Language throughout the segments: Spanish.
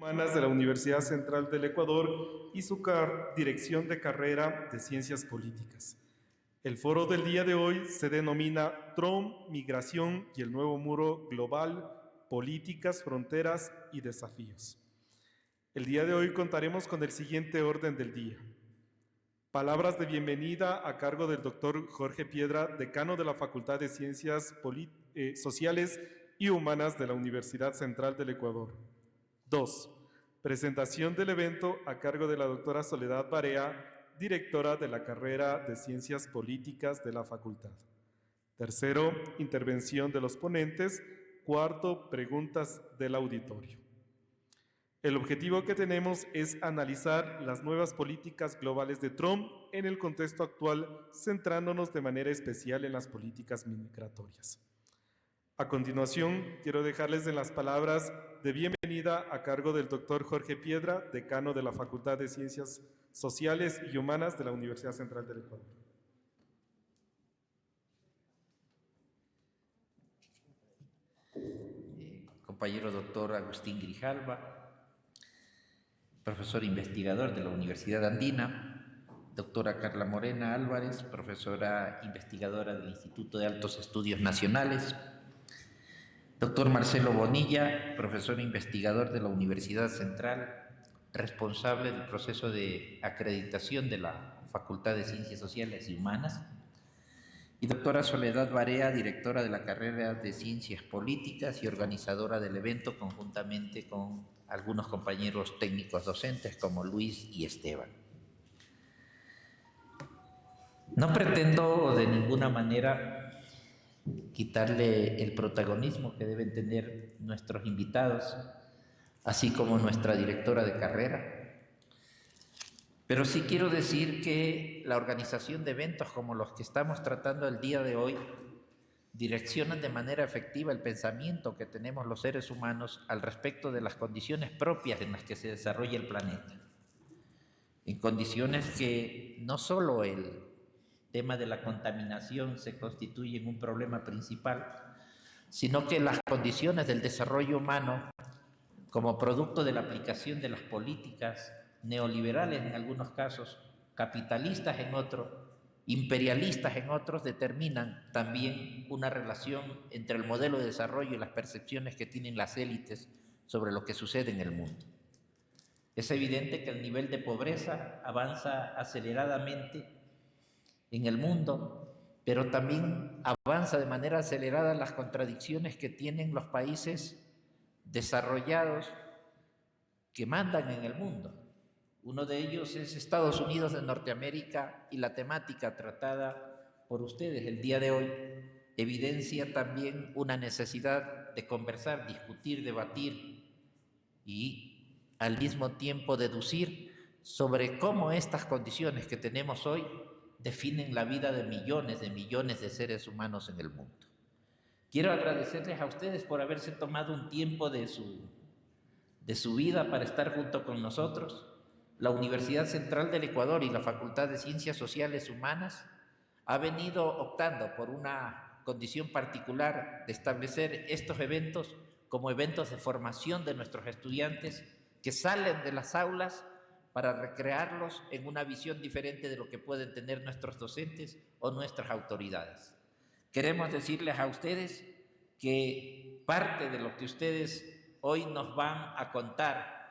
Humanas de la Universidad Central del Ecuador y su Dirección de Carrera de Ciencias Políticas. El foro del día de hoy se denomina Trump, Migración y el Nuevo Muro Global, Políticas, Fronteras y Desafíos. El día de hoy contaremos con el siguiente orden del día. Palabras de bienvenida a cargo del doctor Jorge Piedra, decano de la Facultad de Ciencias Sociales y Humanas de la Universidad Central del Ecuador. 2. Presentación del evento a cargo de la doctora Soledad Barea, directora de la carrera de Ciencias Políticas de la Facultad. 3. Intervención de los ponentes. 4. Preguntas del auditorio. El objetivo que tenemos es analizar las nuevas políticas globales de Trump en el contexto actual, centrándonos de manera especial en las políticas migratorias. A continuación, quiero dejarles en las palabras de bienvenida a cargo del doctor Jorge Piedra, decano de la Facultad de Ciencias Sociales y Humanas de la Universidad Central del Ecuador. Compañero doctor Agustín Grijalva, profesor investigador de la Universidad Andina, doctora Carla Morena Álvarez, profesora investigadora del Instituto de Altos Estudios Nacionales, doctor Marcelo Bonilla, profesor investigador de la Universidad Central, responsable del proceso de acreditación de la Facultad de Ciencias Sociales y Humanas, y doctora Soledad Barea, directora de la carrera de Ciencias Políticas y organizadora del evento conjuntamente con algunos compañeros técnicos docentes como Luis y Esteban. No pretendo de ninguna manera quitarle el protagonismo que deben tener nuestros invitados, así como nuestra directora de carrera, pero sí quiero decir que la organización de eventos como los que estamos tratando el día de hoy direccionan de manera efectiva el pensamiento que tenemos los seres humanos al respecto de las condiciones propias en las que se desarrolla el planeta. En condiciones que no solo el tema de la contaminación se constituye en un problema principal, sino que las condiciones del desarrollo humano, como producto de la aplicación de las políticas neoliberales en algunos casos, capitalistas en otros, imperialistas en otros, determinan también una relación entre el modelo de desarrollo y las percepciones que tienen las élites sobre lo que sucede en el mundo. Es evidente que el nivel de pobreza avanza aceleradamente en el mundo, pero también avanza de manera acelerada las contradicciones que tienen los países desarrollados que mandan en el mundo. Uno de ellos es Estados Unidos de Norteamérica, y la temática tratada por ustedes el día de hoy evidencia también una necesidad de conversar, discutir, debatir y al mismo tiempo deducir sobre cómo estas condiciones que tenemos hoy definen la vida de millones de seres humanos en el mundo. Quiero agradecerles a ustedes por haberse tomado un tiempo de su vida para estar junto con nosotros. La Universidad Central del Ecuador y la Facultad de Ciencias Sociales Humanas ha venido optando por una condición particular de establecer estos eventos como eventos de formación de nuestros estudiantes que salen de las aulas para recrearlos en una visión diferente de lo que pueden tener nuestros docentes o nuestras autoridades. Queremos decirles a ustedes que parte de lo que ustedes hoy nos van a contar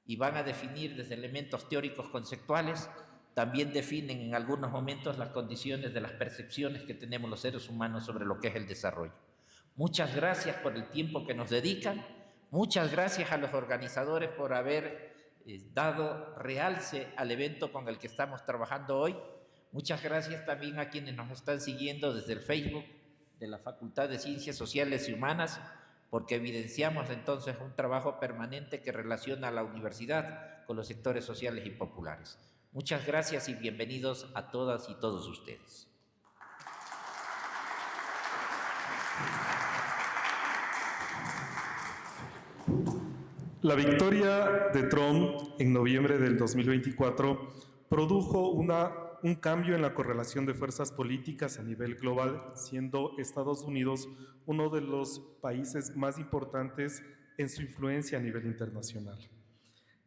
y van a definir desde elementos teóricos conceptuales, también definen en algunos momentos las condiciones de las percepciones que tenemos los seres humanos sobre lo que es el desarrollo. Muchas gracias por el tiempo que nos dedican, muchas gracias a los organizadores por haber dado realce al evento con el que estamos trabajando hoy. Muchas gracias también a quienes nos están siguiendo desde el Facebook de la Facultad de Ciencias Sociales y Humanas, porque evidenciamos entonces un trabajo permanente que relaciona a la universidad con los sectores sociales y populares. Muchas gracias y bienvenidos a todas y todos ustedes. La victoria de Trump en noviembre del 2024 produjo un cambio en la correlación de fuerzas políticas a nivel global, siendo Estados Unidos uno de los países más importantes en su influencia a nivel internacional.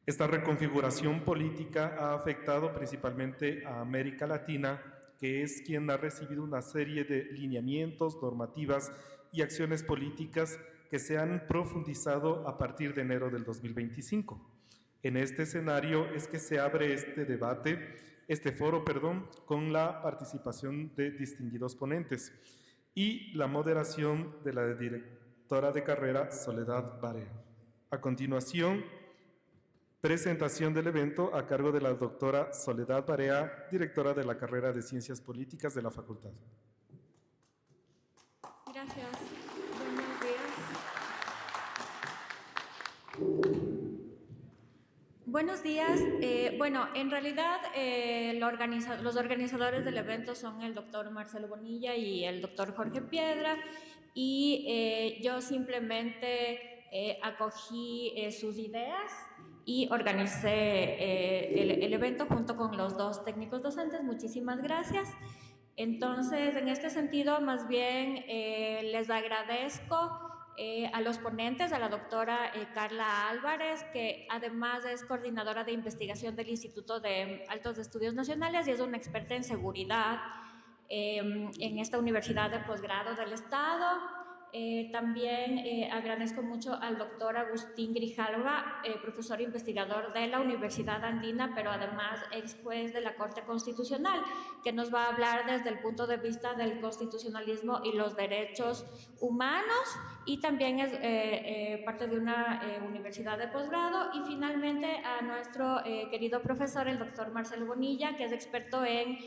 Esta reconfiguración política ha afectado principalmente a América Latina, que es quien ha recibido una serie de lineamientos, normativas y acciones políticas que se han profundizado a partir de enero del 2025. En este escenario es que se abre este foro, con la participación de distinguidos ponentes y la moderación de la directora de carrera Soledad Barea. A continuación, presentación del evento a cargo de la doctora Soledad Barea, directora de la carrera de Ciencias Políticas de la Facultad. Gracias. Buenos días. Buenos días. Bueno, en realidad los organizadores del evento son el doctor Marcelo Bonilla y el doctor Jorge Piedra, y yo simplemente acogí sus ideas y organicé el evento junto con los dos técnicos docentes. Muchísimas gracias. Entonces, en este sentido, más bien les agradezco a los ponentes, a la doctora Carla Álvarez, que además es coordinadora de investigación del Instituto de Altos Estudios Nacionales y es una experta en seguridad en esta Universidad de Posgrado del Estado. También agradezco mucho al doctor Agustín Grijalva, profesor investigador de la Universidad Andina, pero además ex juez de la Corte Constitucional, que nos va a hablar desde el punto de vista del constitucionalismo y los derechos humanos, y también es parte de una universidad de posgrado. Y finalmente a nuestro querido profesor, el doctor Marcelo Bonilla, que es experto en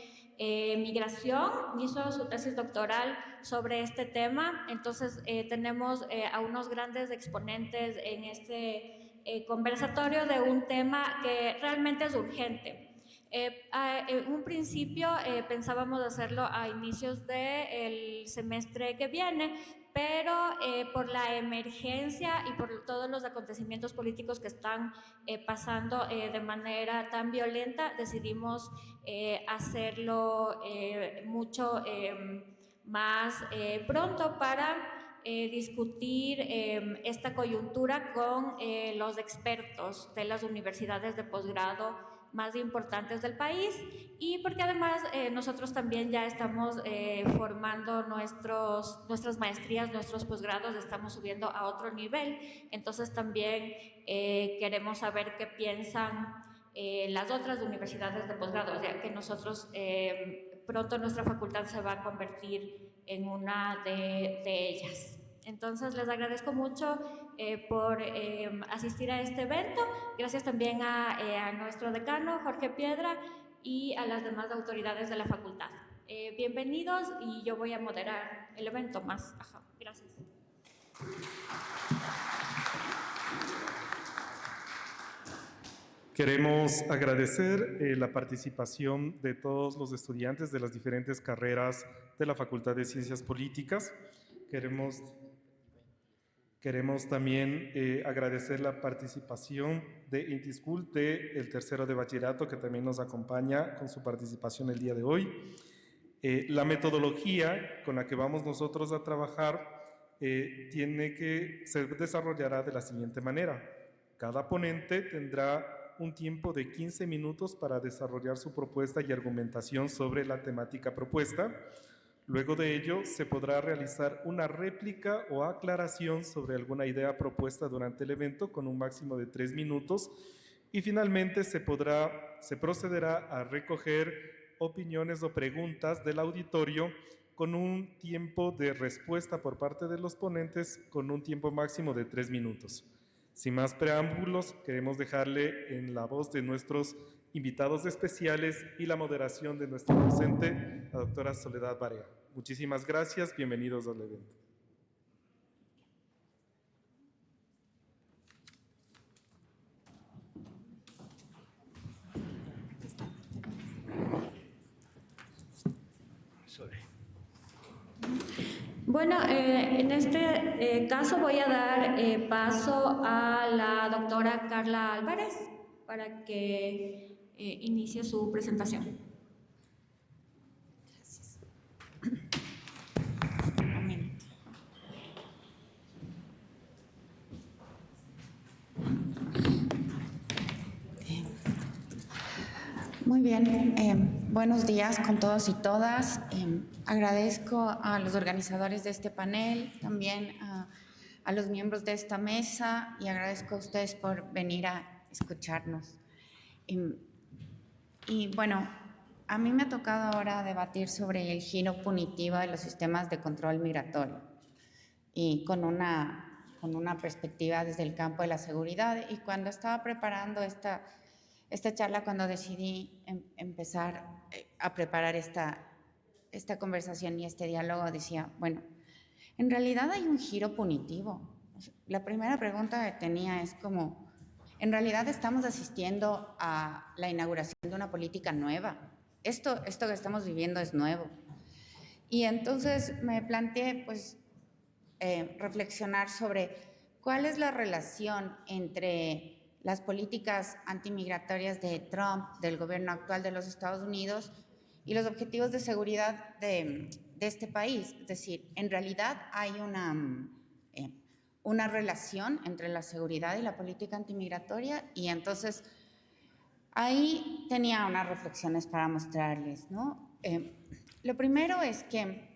migración, hizo su tesis doctoral sobre este tema. Entonces tenemos a unos grandes exponentes en este conversatorio de un tema que realmente es urgente. En un principio pensábamos hacerlo a inicios del semestre que viene, pero por la emergencia y por todos los acontecimientos políticos que están pasando de manera tan violenta, decidimos hacerlo mucho más pronto para discutir esta coyuntura con los expertos de las universidades de posgrado más importantes del país, y porque además nosotros también ya estamos formando nuestras maestrías, nuestros posgrados, estamos subiendo a otro nivel. Entonces también queremos saber qué piensan las otras universidades de posgrado, ya que nosotros pronto nuestra facultad se va a convertir en una de ellas. Entonces les agradezco mucho por asistir a este evento. Gracias también a nuestro decano Jorge Piedra y a las demás autoridades de la facultad. Bienvenidos, y yo voy a moderar el evento más. Gracias. Queremos agradecer la participación de todos los estudiantes de las diferentes carreras de la Facultad de Ciencias Políticas. Queremos también agradecer la participación de Inti School, del tercero de bachillerato, que también nos acompaña con su participación el día de hoy. La metodología con la que vamos nosotros a trabajar se desarrollará de la siguiente manera. Cada ponente tendrá un tiempo de 15 minutos para desarrollar su propuesta y argumentación sobre la temática propuesta. Luego de ello, se podrá realizar una réplica o aclaración sobre alguna idea propuesta durante el evento con un máximo de 3 minutos. Y finalmente se procederá a recoger opiniones o preguntas del auditorio con un tiempo de respuesta por parte de los ponentes con un tiempo máximo de 3 minutos. Sin más preámbulos, queremos dejarle en la voz de nuestros invitados especiales y la moderación de nuestra docente, la doctora Soledad Barea. Muchísimas gracias, bienvenidos al evento. Bueno, en este caso voy a dar paso a la doctora Carla Álvarez para que inicie su presentación. Gracias. Un minuto. Muy bien, buenos días con todos y todas. Agradezco a los organizadores de este panel, también a los miembros de esta mesa y agradezco a ustedes por venir a escucharnos. Y bueno, a mí me ha tocado ahora debatir sobre el giro punitivo de los sistemas de control migratorio y con una perspectiva desde el campo de la seguridad. Y cuando estaba preparando esta charla, cuando decidí empezar a preparar esta conversación y este diálogo, decía, bueno, en realidad hay un giro punitivo. La primera pregunta que tenía es como, en realidad estamos asistiendo a la inauguración de una política nueva. Esto que estamos viviendo es nuevo. Y entonces me planteé, pues, reflexionar sobre cuál es la relación entre las políticas antimigratorias de Trump, del gobierno actual de los Estados Unidos, y los objetivos de seguridad de este país. Es decir, en realidad hay una relación entre la seguridad y la política antimigratoria, y entonces ahí tenía unas reflexiones para mostrarles, ¿no? Lo primero es que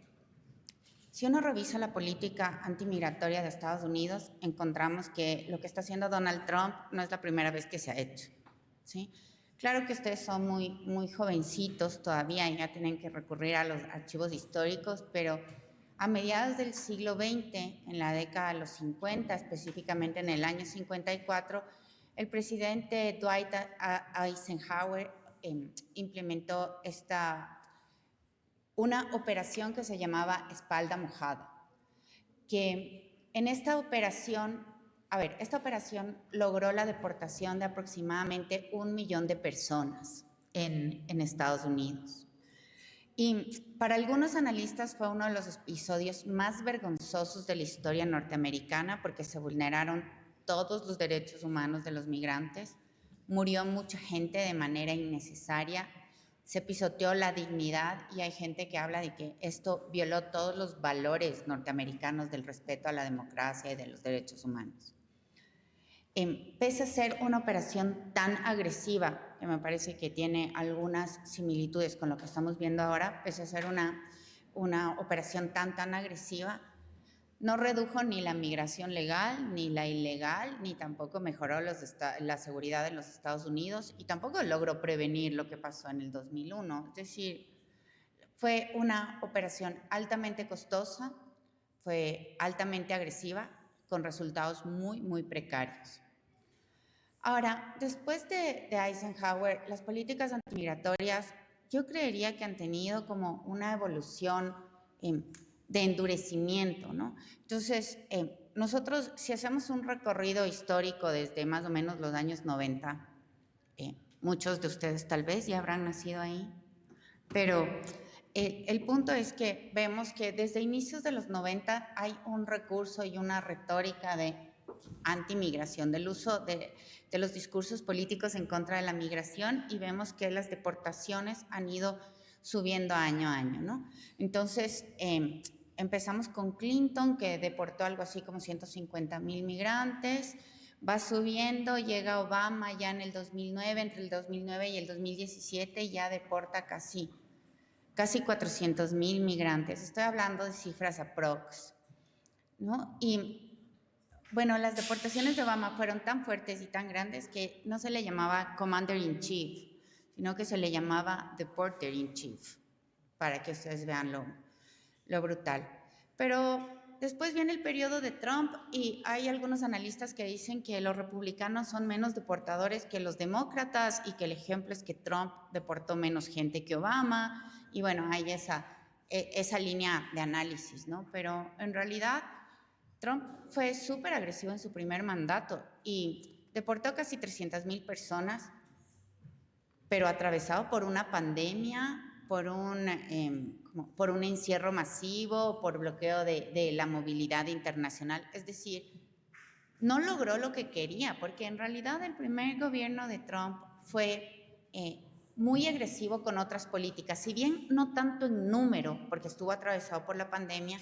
si uno revisa la política antimigratoria de Estados Unidos, encontramos que lo que está haciendo Donald Trump no es la primera vez que se ha hecho, ¿sí? Claro que ustedes son muy jovencitos todavía y ya tienen que recurrir a los archivos históricos, pero a mediados del siglo XX, en la década de los 50, específicamente en el año 54, el presidente Dwight Eisenhower implementó una operación que se llamaba Espalda Mojada, que en esta operación, esta operación logró la deportación de aproximadamente 1 millón de personas en Estados Unidos. Y para algunos analistas fue uno de los episodios más vergonzosos de la historia norteamericana porque se vulneraron todos los derechos humanos de los migrantes, murió mucha gente de manera innecesaria, se pisoteó la dignidad y hay gente que habla de que esto violó todos los valores norteamericanos del respeto a la democracia y de los derechos humanos. Pese a ser una operación tan agresiva, que me parece que tiene algunas similitudes con lo que estamos viendo ahora, pese a ser una operación tan agresiva, no redujo ni la migración legal, ni la ilegal, ni tampoco mejoró la seguridad en los Estados Unidos y tampoco logró prevenir lo que pasó en el 2001. Es decir, fue una operación altamente costosa, fue altamente agresiva, con resultados muy precarios. Ahora, después de Eisenhower, las políticas antimigratorias yo creería que han tenido como una evolución de endurecimiento, ¿no? Entonces, nosotros, si hacemos un recorrido histórico desde más o menos los años 90, muchos de ustedes tal vez ya habrán nacido ahí, pero el punto es que vemos que desde inicios de los 90 hay un recurso y una retórica de antimigración, del uso de los discursos políticos en contra de la migración, y vemos que las deportaciones han ido subiendo año a año, ¿no? Entonces, empezamos con Clinton, que deportó algo así como 150,000 migrantes, va subiendo, llega Obama ya en el 2009, entre el 2009 y el 2017 ya deporta casi 400,000 migrantes. Estoy hablando de cifras aprox, ¿no? Y bueno, las deportaciones de Obama fueron tan fuertes y tan grandes que no se le llamaba Commander in Chief, sino que se le llamaba Deporter in Chief, para que ustedes vean lo brutal. Pero después viene el periodo de Trump y hay algunos analistas que dicen que los republicanos son menos deportadores que los demócratas y que el ejemplo es que Trump deportó menos gente que Obama, y bueno, hay esa línea de análisis, ¿no? Pero en realidad Trump fue súper agresivo en su primer mandato y deportó casi 300,000 personas, pero atravesado por una pandemia, por un encierro masivo, por bloqueo de la movilidad internacional. Es decir, no logró lo que quería, porque en realidad el primer gobierno de Trump fue muy agresivo con otras políticas. Si bien no tanto en número, porque estuvo atravesado por la pandemia,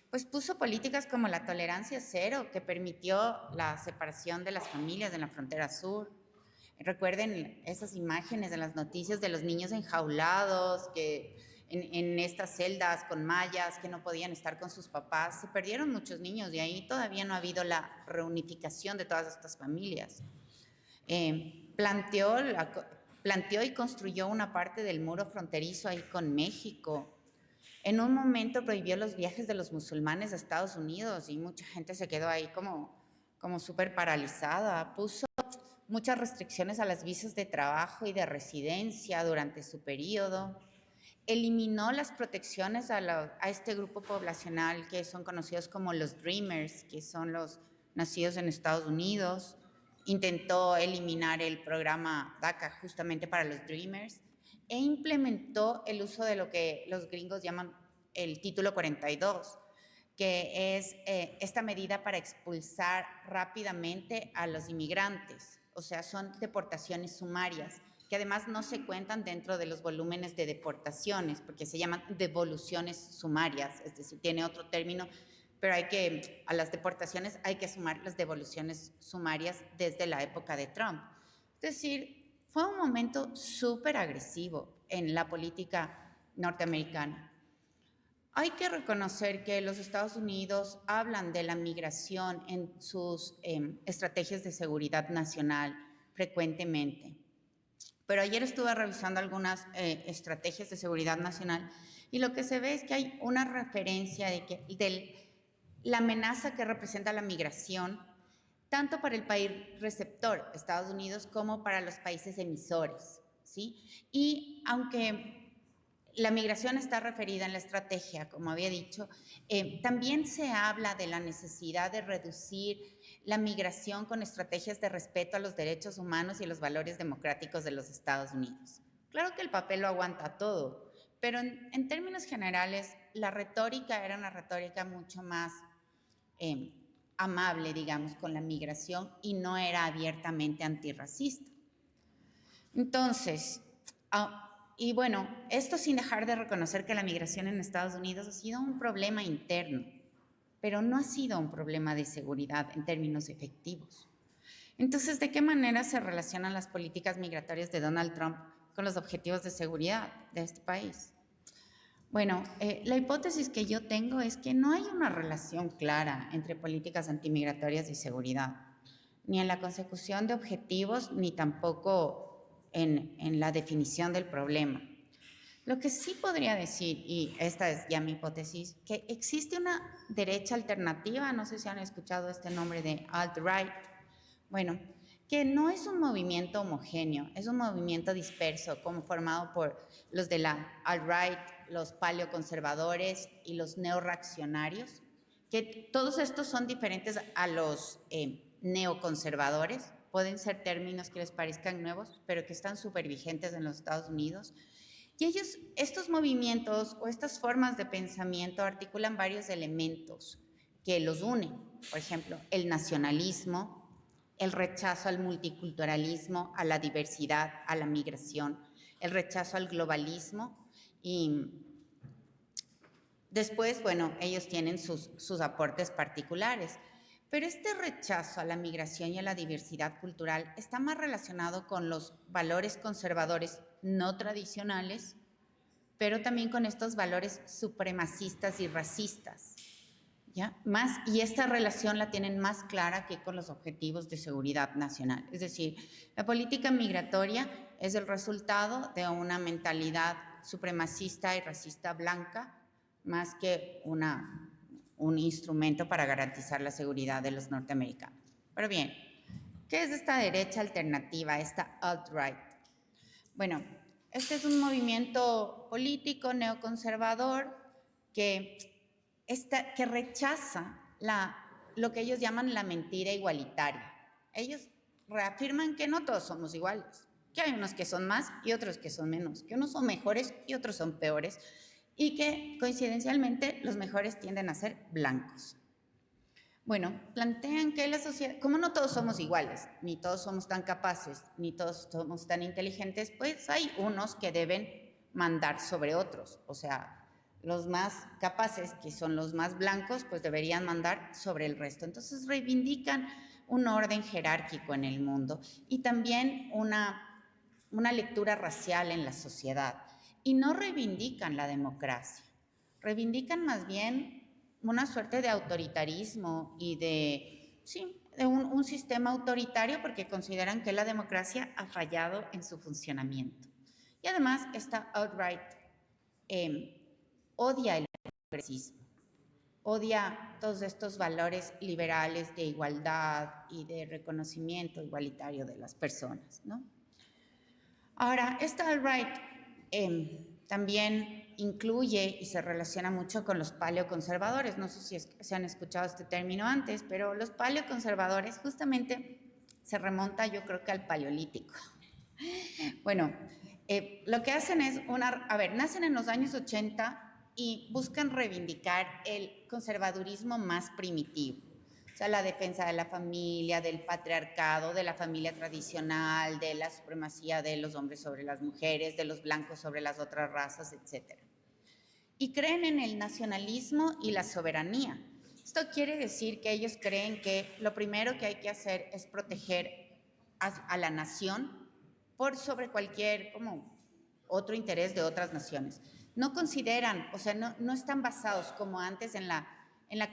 pues puso políticas como la tolerancia cero, que permitió la separación de las familias en la frontera sur. Recuerden esas imágenes de las noticias de los niños enjaulados, que en estas celdas con mallas, que no podían estar con sus papás. Se perdieron muchos niños y ahí todavía no ha habido la reunificación de todas estas familias. Planteó y construyó una parte del muro fronterizo ahí con México. En un momento prohibió los viajes de los musulmanes a Estados Unidos y mucha gente se quedó ahí como súper paralizada. Puso muchas restricciones a las visas de trabajo y de residencia durante su periodo. Eliminó las protecciones a este grupo poblacional que son conocidos como los Dreamers, que son los nacidos en Estados Unidos. Intentó eliminar el programa DACA justamente para los Dreamers e implementó el uso de lo que los gringos llaman el Título 42, que es esta medida para expulsar rápidamente a los inmigrantes. O sea, son deportaciones sumarias, que además no se cuentan dentro de los volúmenes de deportaciones, porque se llaman devoluciones sumarias, es decir, tiene otro término, pero a las deportaciones hay que sumar las devoluciones sumarias desde la época de Trump. Es decir, fue un momento súper agresivo en la política norteamericana. Hay que reconocer que los Estados Unidos hablan de la migración en sus estrategias de seguridad nacional frecuentemente. Pero ayer estuve revisando algunas estrategias de seguridad nacional y lo que se ve es que hay una referencia de la amenaza que representa la migración, tanto para el país receptor, Estados Unidos, como para los países emisores, ¿sí? Y aunque la migración está referida en la estrategia, como había dicho, también se habla de la necesidad de reducir la migración con estrategias de respeto a los derechos humanos y los valores democráticos de los Estados Unidos. Claro que el papel lo aguanta todo, pero en términos generales, la retórica era una retórica mucho más amable, digamos, con la migración y no era abiertamente antirracista. Entonces, y bueno, esto sin dejar de reconocer que la migración en Estados Unidos ha sido un problema interno, pero no ha sido un problema de seguridad en términos efectivos. Entonces, ¿de qué manera se relacionan las políticas migratorias de Donald Trump con los objetivos de seguridad de este país? Bueno, la hipótesis que yo tengo es que no hay una relación clara entre políticas antimigratorias y seguridad, ni en la consecución de objetivos, ni tampoco en la definición del problema. Lo que sí podría decir, y esta es ya mi hipótesis, que existe una derecha alternativa, no sé si han escuchado este nombre de alt-right, bueno, que no es un movimiento homogéneo, es un movimiento disperso, como formado por los de la alt-right, los paleoconservadores y los neoreaccionarios, que todos estos son diferentes a los neoconservadores, pueden ser términos que les parezcan nuevos, pero que están súper vigentes en los Estados Unidos. Y estos movimientos o estas formas de pensamiento articulan varios elementos que los unen. Por ejemplo, el nacionalismo, el rechazo al multiculturalismo, a la diversidad, a la migración, el rechazo al globalismo y después, bueno, ellos tienen sus aportes particulares. Pero este rechazo a la migración y a la diversidad cultural está más relacionado con los valores conservadores no tradicionales, pero también con estos valores supremacistas y racistas, ¿ya? Y esta relación la tienen más clara que con los objetivos de seguridad nacional. Es decir, la política migratoria es el resultado de una mentalidad supremacista y racista blanca, más que un instrumento para garantizar la seguridad de los norteamericanos. Pero bien, ¿qué es esta derecha alternativa, esta alt-right? Bueno, este es un movimiento político neoconservador que rechaza lo que ellos llaman la mentira igualitaria. Ellos reafirman que no todos somos iguales, que hay unos que son más y otros que son menos, que unos son mejores y otros son peores, y que coincidencialmente los mejores tienden a ser blancos. Bueno, plantean que la sociedad, como no todos somos iguales, ni todos somos tan capaces, ni todos somos tan inteligentes, pues hay unos que deben mandar sobre otros. O sea, los más capaces, que son los más blancos, pues deberían mandar sobre el resto. Entonces reivindican un orden jerárquico en el mundo y también una lectura racial en la sociedad. Y no reivindican la democracia, reivindican más bien una suerte de autoritarismo y de un sistema autoritario porque consideran que la democracia ha fallado en su funcionamiento. Y además esta alt-right odia el progresismo, odia todos estos valores liberales de igualdad y de reconocimiento igualitario de las personas, ¿no? Ahora, esta alt-right también incluye y se relaciona mucho con los paleoconservadores. No sé si se han escuchado este término antes, pero los paleoconservadores justamente se remonta, yo creo que al paleolítico. Bueno, lo que hacen es nacen en los años 80 y buscan reivindicar el conservadurismo más primitivo. O sea, la defensa de la familia, del patriarcado, de la familia tradicional, de la supremacía de los hombres sobre las mujeres, de los blancos sobre las otras razas, etc. Y creen en el nacionalismo y la soberanía. Esto quiere decir que ellos creen que lo primero que hay que hacer es proteger a la nación por sobre cualquier otro interés de otras naciones. No consideran, o sea, no están basados como antes en la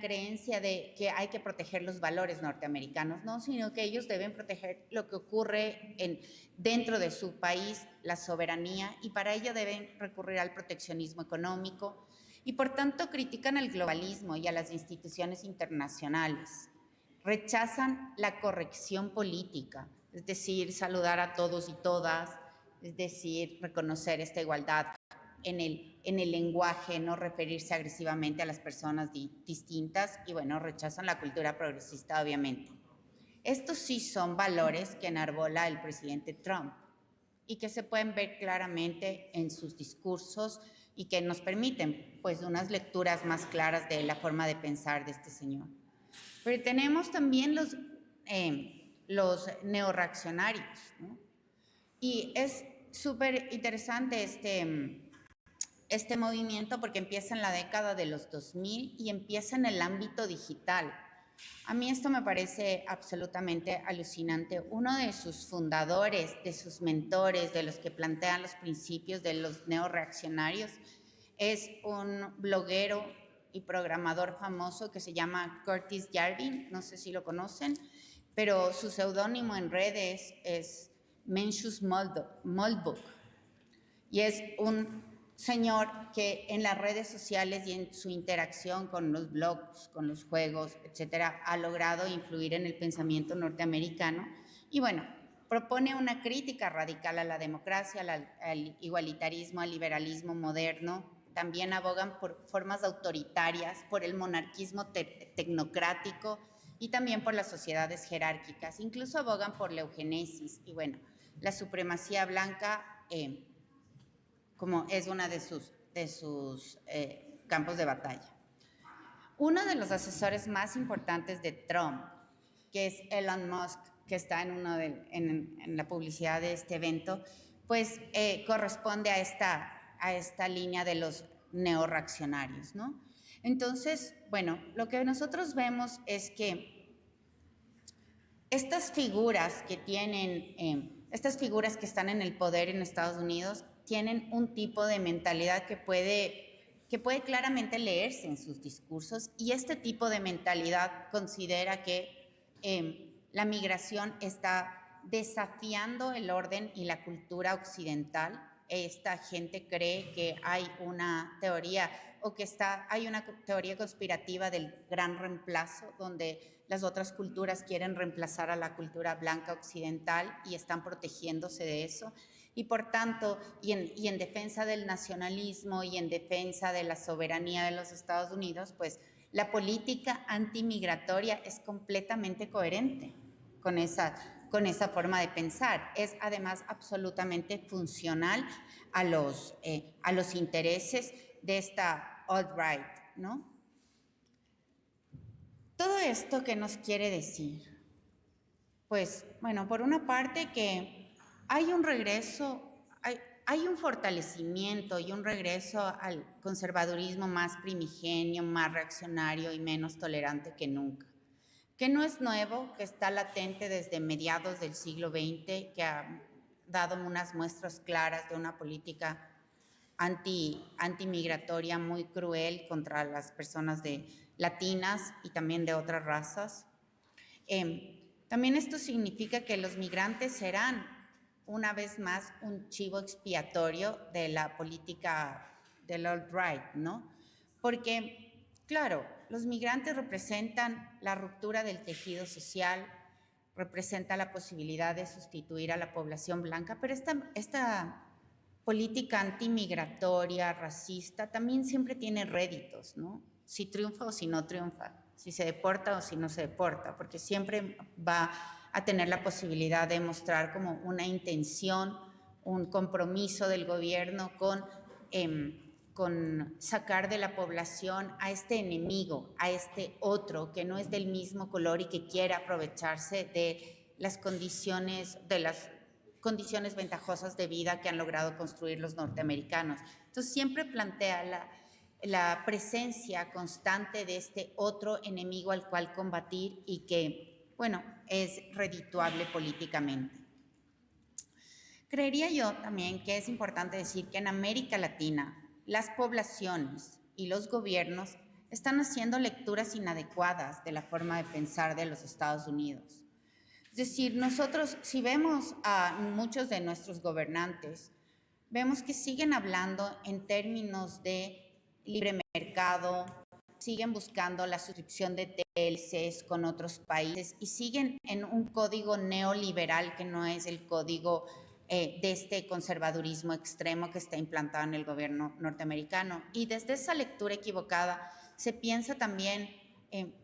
creencia de que hay que proteger los valores norteamericanos, no, sino que ellos deben proteger lo que ocurre dentro de su país, la soberanía, y para ello deben recurrir al proteccionismo económico y por tanto critican el globalismo y a las instituciones internacionales. Rechazan la corrección política, es decir, saludar a todos y todas, es decir, reconocer esta igualdad en el lenguaje, no referirse agresivamente a las personas distintas y, bueno, rechazan la cultura progresista, obviamente. Estos sí son valores que enarbola el presidente Trump y que se pueden ver claramente en sus discursos y que nos permiten, pues, unas lecturas más claras de la forma de pensar de este señor. Pero tenemos también los neorreaccionarios, ¿no? Y es súper interesante este movimiento porque empieza en la década de los 2000 y empieza en el ámbito digital. A mí esto me parece absolutamente alucinante. Uno de sus fundadores, de sus mentores, de los que plantean los principios de los neorreaccionarios, es un bloguero y programador famoso que se llama Curtis Yarvin, no sé si lo conocen, pero su seudónimo en redes es Mencius Moldbuk, y es un señor que en las redes sociales y en su interacción con los blogs, con los juegos, etcétera, ha logrado influir en el pensamiento norteamericano y, bueno, propone una crítica radical a la democracia, al igualitarismo, al liberalismo moderno. También abogan por formas autoritarias, por el monarquismo tecnocrático y también por las sociedades jerárquicas. Incluso abogan por la eugenesis y, bueno, la supremacía blanca como es una de sus campos de batalla. Uno de los asesores más importantes de Trump, que es Elon Musk, que está en la publicidad de este evento, pues corresponde a esta línea de los neorreaccionarios, ¿no? Entonces, bueno, lo que nosotros vemos es que estas figuras que están en el poder en Estados Unidos tienen un tipo de mentalidad que puede claramente leerse en sus discursos, y este tipo de mentalidad considera que la migración está desafiando el orden y la cultura occidental. Esta gente cree que hay una teoría hay una teoría conspirativa del gran reemplazo, donde las otras culturas quieren reemplazar a la cultura blanca occidental y están protegiéndose de eso. Y por tanto, y en defensa del nacionalismo y en defensa de la soberanía de los Estados Unidos, pues la política antimigratoria es completamente coherente con esa forma de pensar. Es además absolutamente funcional a los intereses de esta alt-right, ¿no? Todo esto, ¿qué nos quiere decir? Pues, bueno, por una parte que hay un regreso, hay un fortalecimiento y un regreso al conservadurismo más primigenio, más reaccionario y menos tolerante que nunca, que no es nuevo, que está latente desde mediados del siglo XX, que ha dado unas muestras claras de una política antimigratoria muy cruel contra las personas latinas y también de otras razas. También esto significa que los migrantes serán una vez más un chivo expiatorio de la política del alt-right, ¿no? Porque, claro, los migrantes representan la ruptura del tejido social, representa la posibilidad de sustituir a la población blanca, pero esta política antimigratoria, racista, también siempre tiene réditos, ¿no? Si triunfa o si no triunfa, si se deporta o si no se deporta, porque siempre va a tener la posibilidad de mostrar como una intención, un compromiso del gobierno con sacar de la población a este enemigo, a este otro que no es del mismo color y que quiere aprovecharse de las condiciones ventajosas de vida que han logrado construir los norteamericanos. Entonces siempre plantea la presencia constante de este otro enemigo al cual combatir y que, bueno, es redituable políticamente. Creería yo también que es importante decir que en América Latina las poblaciones y los gobiernos están haciendo lecturas inadecuadas de la forma de pensar de los Estados Unidos. Es decir, nosotros, si vemos a muchos de nuestros gobernantes, vemos que siguen hablando en términos de libre mercado, siguen buscando la suscripción de TLCs con otros países y siguen en un código neoliberal que no es el código de este conservadurismo extremo que está implantado en el gobierno norteamericano. Y desde esa lectura equivocada se piensa también,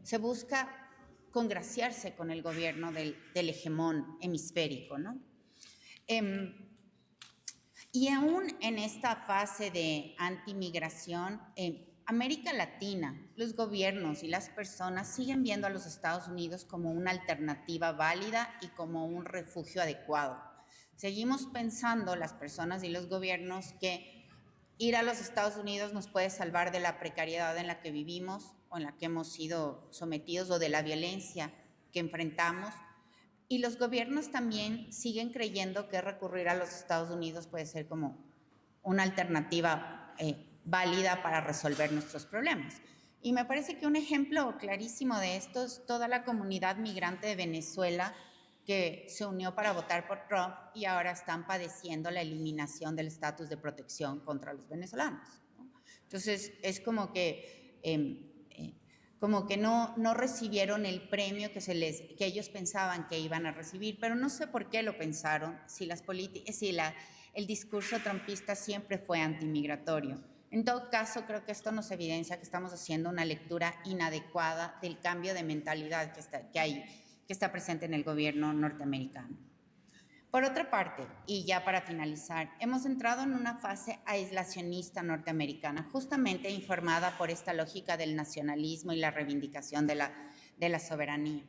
se busca congraciarse con el gobierno del hegemón hemisférico, ¿no? Y aún en esta fase de antimigración, América Latina, los gobiernos y las personas siguen viendo a los Estados Unidos como una alternativa válida y como un refugio adecuado. Seguimos pensando, las personas y los gobiernos, que ir a los Estados Unidos nos puede salvar de la precariedad en la que vivimos o en la que hemos sido sometidos o de la violencia que enfrentamos. Y los gobiernos también siguen creyendo que recurrir a los Estados Unidos puede ser como una alternativa válida para resolver nuestros problemas. Y me parece que un ejemplo clarísimo de esto es toda la comunidad migrante de Venezuela que se unió para votar por Trump y ahora están padeciendo la eliminación del estatus de protección contra los venezolanos, ¿no? Entonces, es como que no recibieron el premio que ellos pensaban que iban a recibir, pero no sé por qué lo pensaron, si el discurso trumpista siempre fue antimigratorio. En todo caso, creo que esto nos evidencia que estamos haciendo una lectura inadecuada del cambio de mentalidad que está presente en el gobierno norteamericano. Por otra parte, y ya para finalizar, hemos entrado en una fase aislacionista norteamericana, justamente informada por esta lógica del nacionalismo y la reivindicación de la soberanía.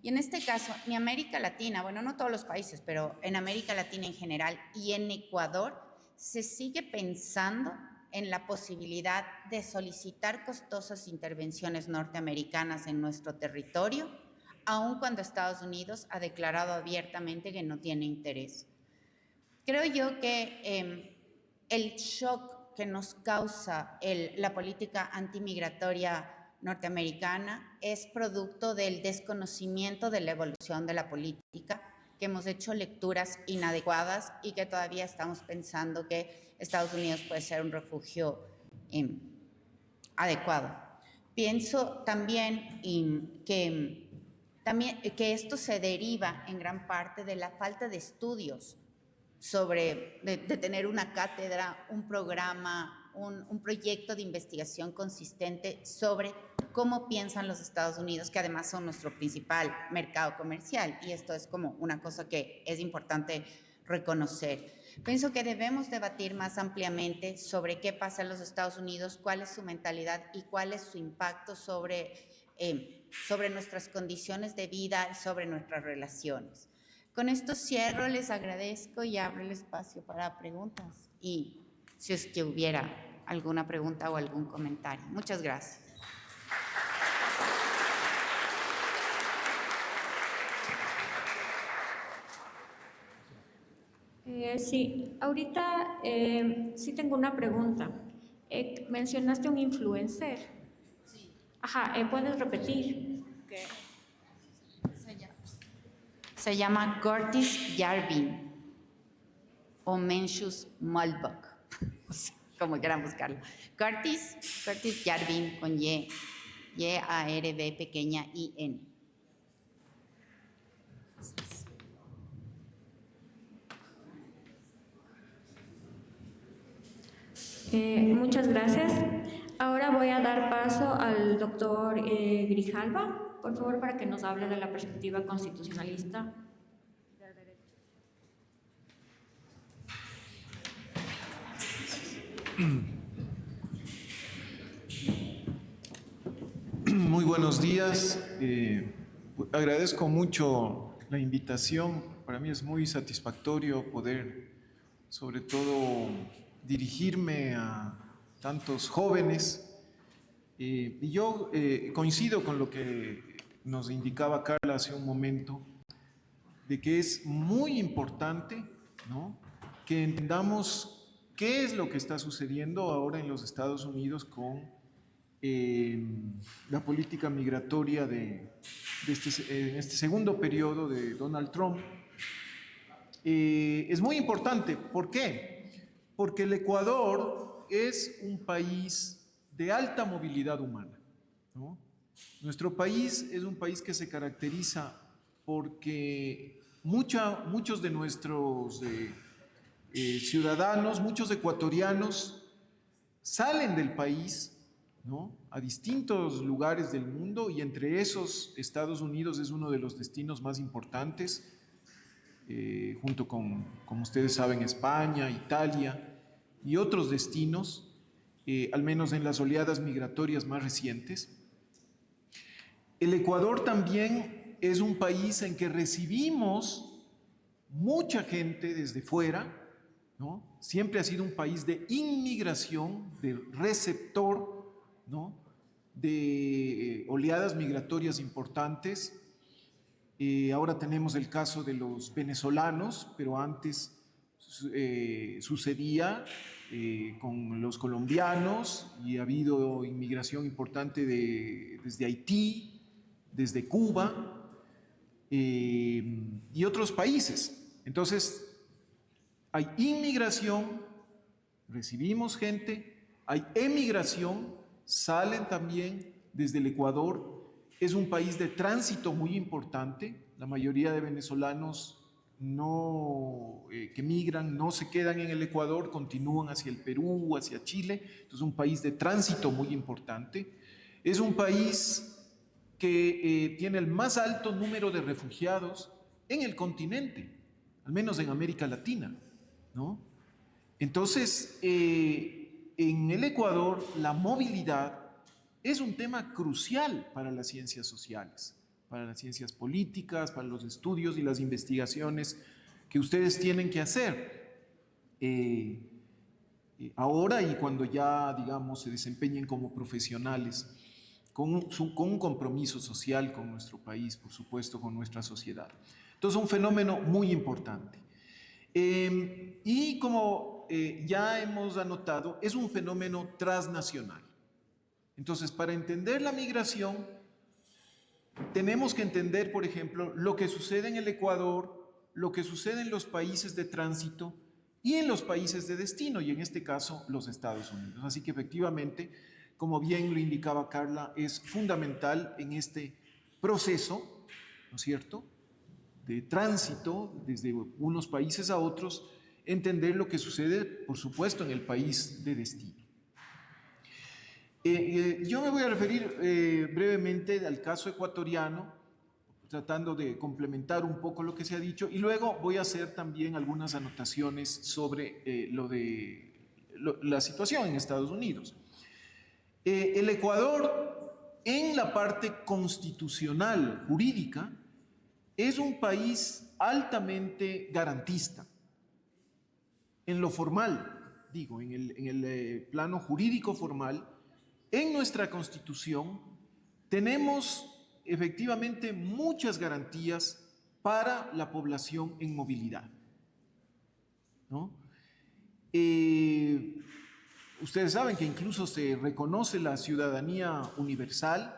Y en este caso, ni América Latina, bueno, no todos los países, pero en América Latina en general y en Ecuador, se sigue pensando en la posibilidad de solicitar costosas intervenciones norteamericanas en nuestro territorio, aun cuando Estados Unidos ha declarado abiertamente que no tiene interés. Creo yo que el shock que nos causa la política antimigratoria norteamericana es producto del desconocimiento de la evolución de la política, que hemos hecho lecturas inadecuadas y que todavía estamos pensando que Estados Unidos puede ser un refugio adecuado. Pienso también que esto se deriva en gran parte de la falta de estudios de tener una cátedra, un programa, un proyecto de investigación consistente sobre cómo piensan los Estados Unidos, que además son nuestro principal mercado comercial, y esto es como una cosa que es importante reconocer. Pienso que debemos debatir más ampliamente sobre qué pasa en los Estados Unidos, cuál es su mentalidad y cuál es su impacto sobre nuestras condiciones de vida y sobre nuestras relaciones. Con esto cierro, les agradezco y abro el espacio para preguntas y si es que hubiera alguna pregunta o algún comentario. Muchas gracias. Muchas gracias, doctora. Bueno, ahora vamos a pasar a la ronda de preguntas. Vamos a iniciar con la primera pregunta. La primera pregunta es de María José Rodríguez. Sí, ahorita sí tengo una pregunta. Mencionaste un influencer. Ajá, ¿puedes repetir? Se llama Curtis Yarvin o Mencius Malbach, como quieran buscarlo. Curtis Yarvin con Y, Y-A-R-V pequeña I-N. Muchas gracias. Ahora voy a dar paso al doctor Grijalva, por favor, para que nos hable de la perspectiva constitucionalista. Muy buenos días. Agradezco mucho la invitación. Para mí es muy satisfactorio poder, sobre todo, dirigirme a tantos jóvenes. Y yo coincido con lo que nos indicaba Carla hace un momento, de que es muy importante, ¿no?, que entendamos qué es lo que está sucediendo ahora en los Estados Unidos con la política migratoria en este segundo periodo de Donald Trump. Es muy importante. ¿Por qué? Porque el Ecuador es un país de alta movilidad humana, ¿no? Nuestro país es un país que se caracteriza porque muchos de nuestros ciudadanos, muchos ecuatorianos, salen del país, ¿no?, a distintos lugares del mundo, y entre esos Estados Unidos es uno de los destinos más importantes, junto con, como ustedes saben, España, Italia y otros destinos, al menos en las oleadas migratorias más recientes. El Ecuador también es un país en que recibimos mucha gente desde fuera, ¿no? Siempre ha sido un país de inmigración, de receptor, ¿no?, de oleadas migratorias importantes. Ahora tenemos el caso de los venezolanos, pero antes sucedía con los colombianos, y ha habido inmigración importante desde Haití, desde Cuba y otros países. Entonces, hay inmigración, recibimos gente, hay emigración, salen también desde el Ecuador. Es un país de tránsito muy importante. La mayoría de venezolanos que migran no se quedan en el Ecuador, continúan hacia el Perú, hacia Chile. Entonces, es un país de tránsito muy importante. Es un país que tiene el más alto número de refugiados en el continente, al menos en América Latina, ¿no? Entonces, en el Ecuador, la movilidad es un tema crucial para las ciencias sociales, para las ciencias políticas, para los estudios y las investigaciones que ustedes tienen que hacer ahora y cuando ya, digamos, se desempeñen como profesionales, con un compromiso social con nuestro país, por supuesto, con nuestra sociedad. Entonces, un fenómeno muy importante. Y como ya hemos anotado, es un fenómeno transnacional. Entonces, para entender la migración, tenemos que entender, por ejemplo, lo que sucede en el Ecuador, lo que sucede en los países de tránsito y en los países de destino, y en este caso, los Estados Unidos. Así que, efectivamente, como bien lo indicaba Carla, es fundamental en este proceso, ¿no es cierto?, de tránsito desde unos países a otros, entender lo que sucede, por supuesto, en el país de destino. Yo me voy a referir brevemente al caso ecuatoriano, tratando de complementar un poco lo que se ha dicho, y luego voy a hacer también algunas anotaciones sobre la situación en Estados Unidos. El Ecuador, en la parte constitucional, jurídica, es un país altamente garantista. En lo formal, digo, en el plano jurídico formal, en nuestra Constitución tenemos efectivamente muchas garantías para la población en movilidad. ¿no? Ustedes saben que incluso se reconoce la ciudadanía universal,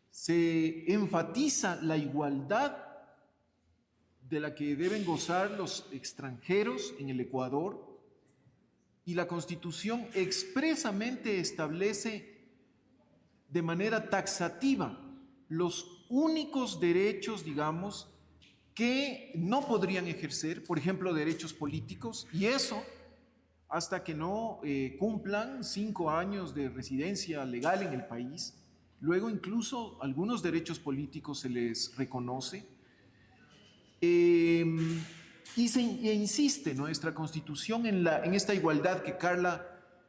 se enfatiza la igualdad de la que deben gozar los extranjeros en el Ecuador, y la Constitución expresamente establece de manera taxativa los únicos derechos, digamos, que no podrían ejercer, por ejemplo, derechos políticos, y eso hasta que no cumplan 5 años de residencia legal en el país. Luego incluso algunos derechos políticos se les reconoce. E insiste nuestra Constitución en esta igualdad que Carla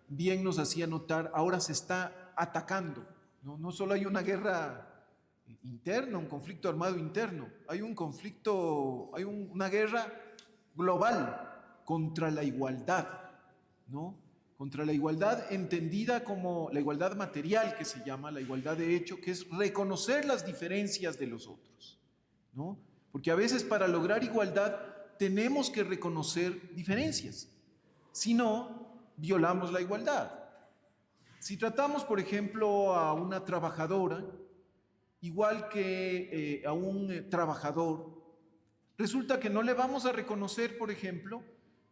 bien nos hacía notar. Ahora se está atacando, ¿no? No solo hay una guerra interna, un conflicto armado interno, hay un conflicto, hay una guerra global contra la igualdad, ¿no? Contra la igualdad entendida como la igualdad material, que se llama la igualdad de hecho, que es reconocer las diferencias de los otros, ¿no? Porque a veces para lograr igualdad tenemos que reconocer diferencias, si no, violamos la igualdad. Si tratamos, por ejemplo, a una trabajadora, igual que a un trabajador, resulta que no le vamos a reconocer, por ejemplo,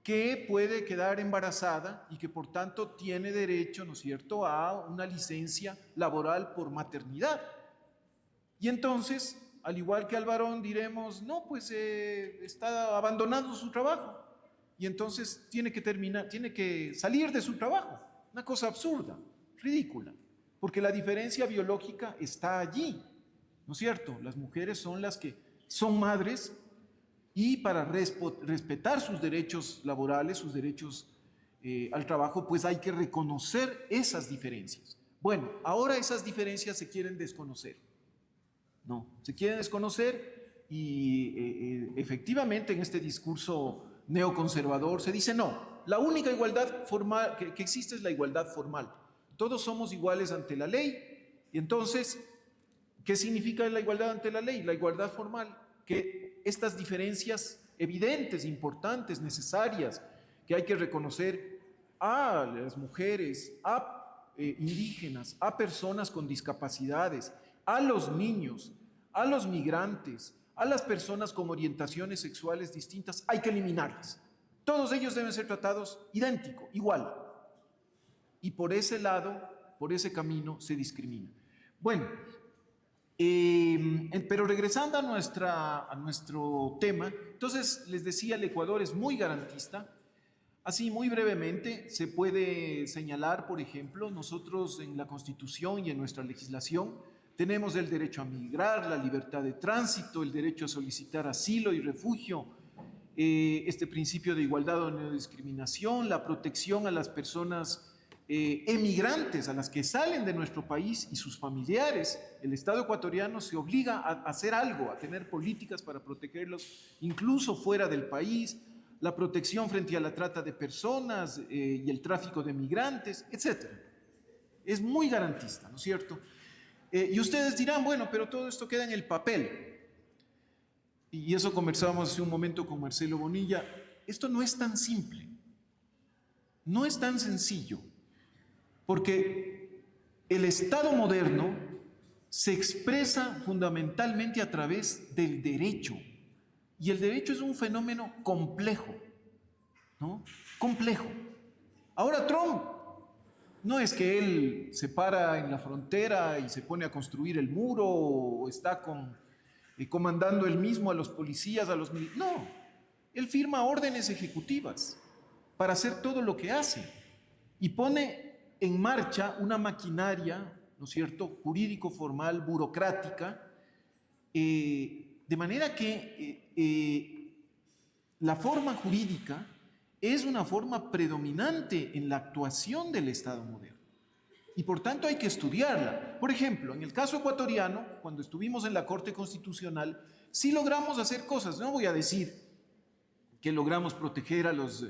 que puede quedar embarazada y que por tanto tiene derecho, ¿no es cierto?, a una licencia laboral por maternidad. Y entonces, al igual que al varón, diremos, no, pues está abandonando su trabajo y entonces tiene que salir de su trabajo. Una cosa absurda, ridícula, porque la diferencia biológica está allí, ¿no es cierto? Las mujeres son las que son madres, y para respetar sus derechos laborales, sus derechos al trabajo, pues hay que reconocer esas diferencias. Bueno, ahora esas diferencias se quieren desconocer. No, se quieren desconocer y efectivamente en este discurso neoconservador se dice no, la única igualdad formal que existe es la igualdad formal. Todos somos iguales ante la ley. Y entonces, ¿qué significa la igualdad ante la ley? La igualdad formal, que estas diferencias evidentes, importantes, necesarias, que hay que reconocer a las mujeres, a indígenas, a personas con discapacidades, a los niños, a los migrantes, a las personas con orientaciones sexuales distintas, hay que eliminarlas. Todos ellos deben ser tratados idéntico, igual. Y por ese lado, por ese camino, se discrimina. Bueno, pero regresando a nuestro tema, entonces les decía, el Ecuador es muy garantista. Así, muy brevemente, se puede señalar, por ejemplo, nosotros en la Constitución y en nuestra legislación tenemos el derecho a migrar, la libertad de tránsito, el derecho a solicitar asilo y refugio, este principio de igualdad o no discriminación, la protección a las personas emigrantes, a las que salen de nuestro país y sus familiares. El Estado ecuatoriano se obliga a hacer algo, a tener políticas para protegerlos, incluso fuera del país, la protección frente a la trata de personas y el tráfico de migrantes, etc. Es muy garantista, ¿no es cierto? Y ustedes dirán, bueno, pero todo esto queda en el papel. Y eso conversábamos hace un momento con Marcelo Bonilla. Esto no es tan simple, no es tan sencillo. Porque el Estado moderno se expresa fundamentalmente a través del derecho. Y el derecho es un fenómeno complejo, ¿no? Complejo. Ahora Trump, no es que él se para en la frontera y se pone a construir el muro o está comandando él mismo a los policías, a los militares. No, él firma órdenes ejecutivas para hacer todo lo que hace y pone en marcha una maquinaria, ¿no es cierto?, jurídico-formal, burocrática, de manera que la forma jurídica es una forma predominante en la actuación del Estado moderno. Y por tanto hay que estudiarla. Por ejemplo, en el caso ecuatoriano, cuando estuvimos en la Corte Constitucional, sí logramos hacer cosas. No voy a decir que logramos proteger a los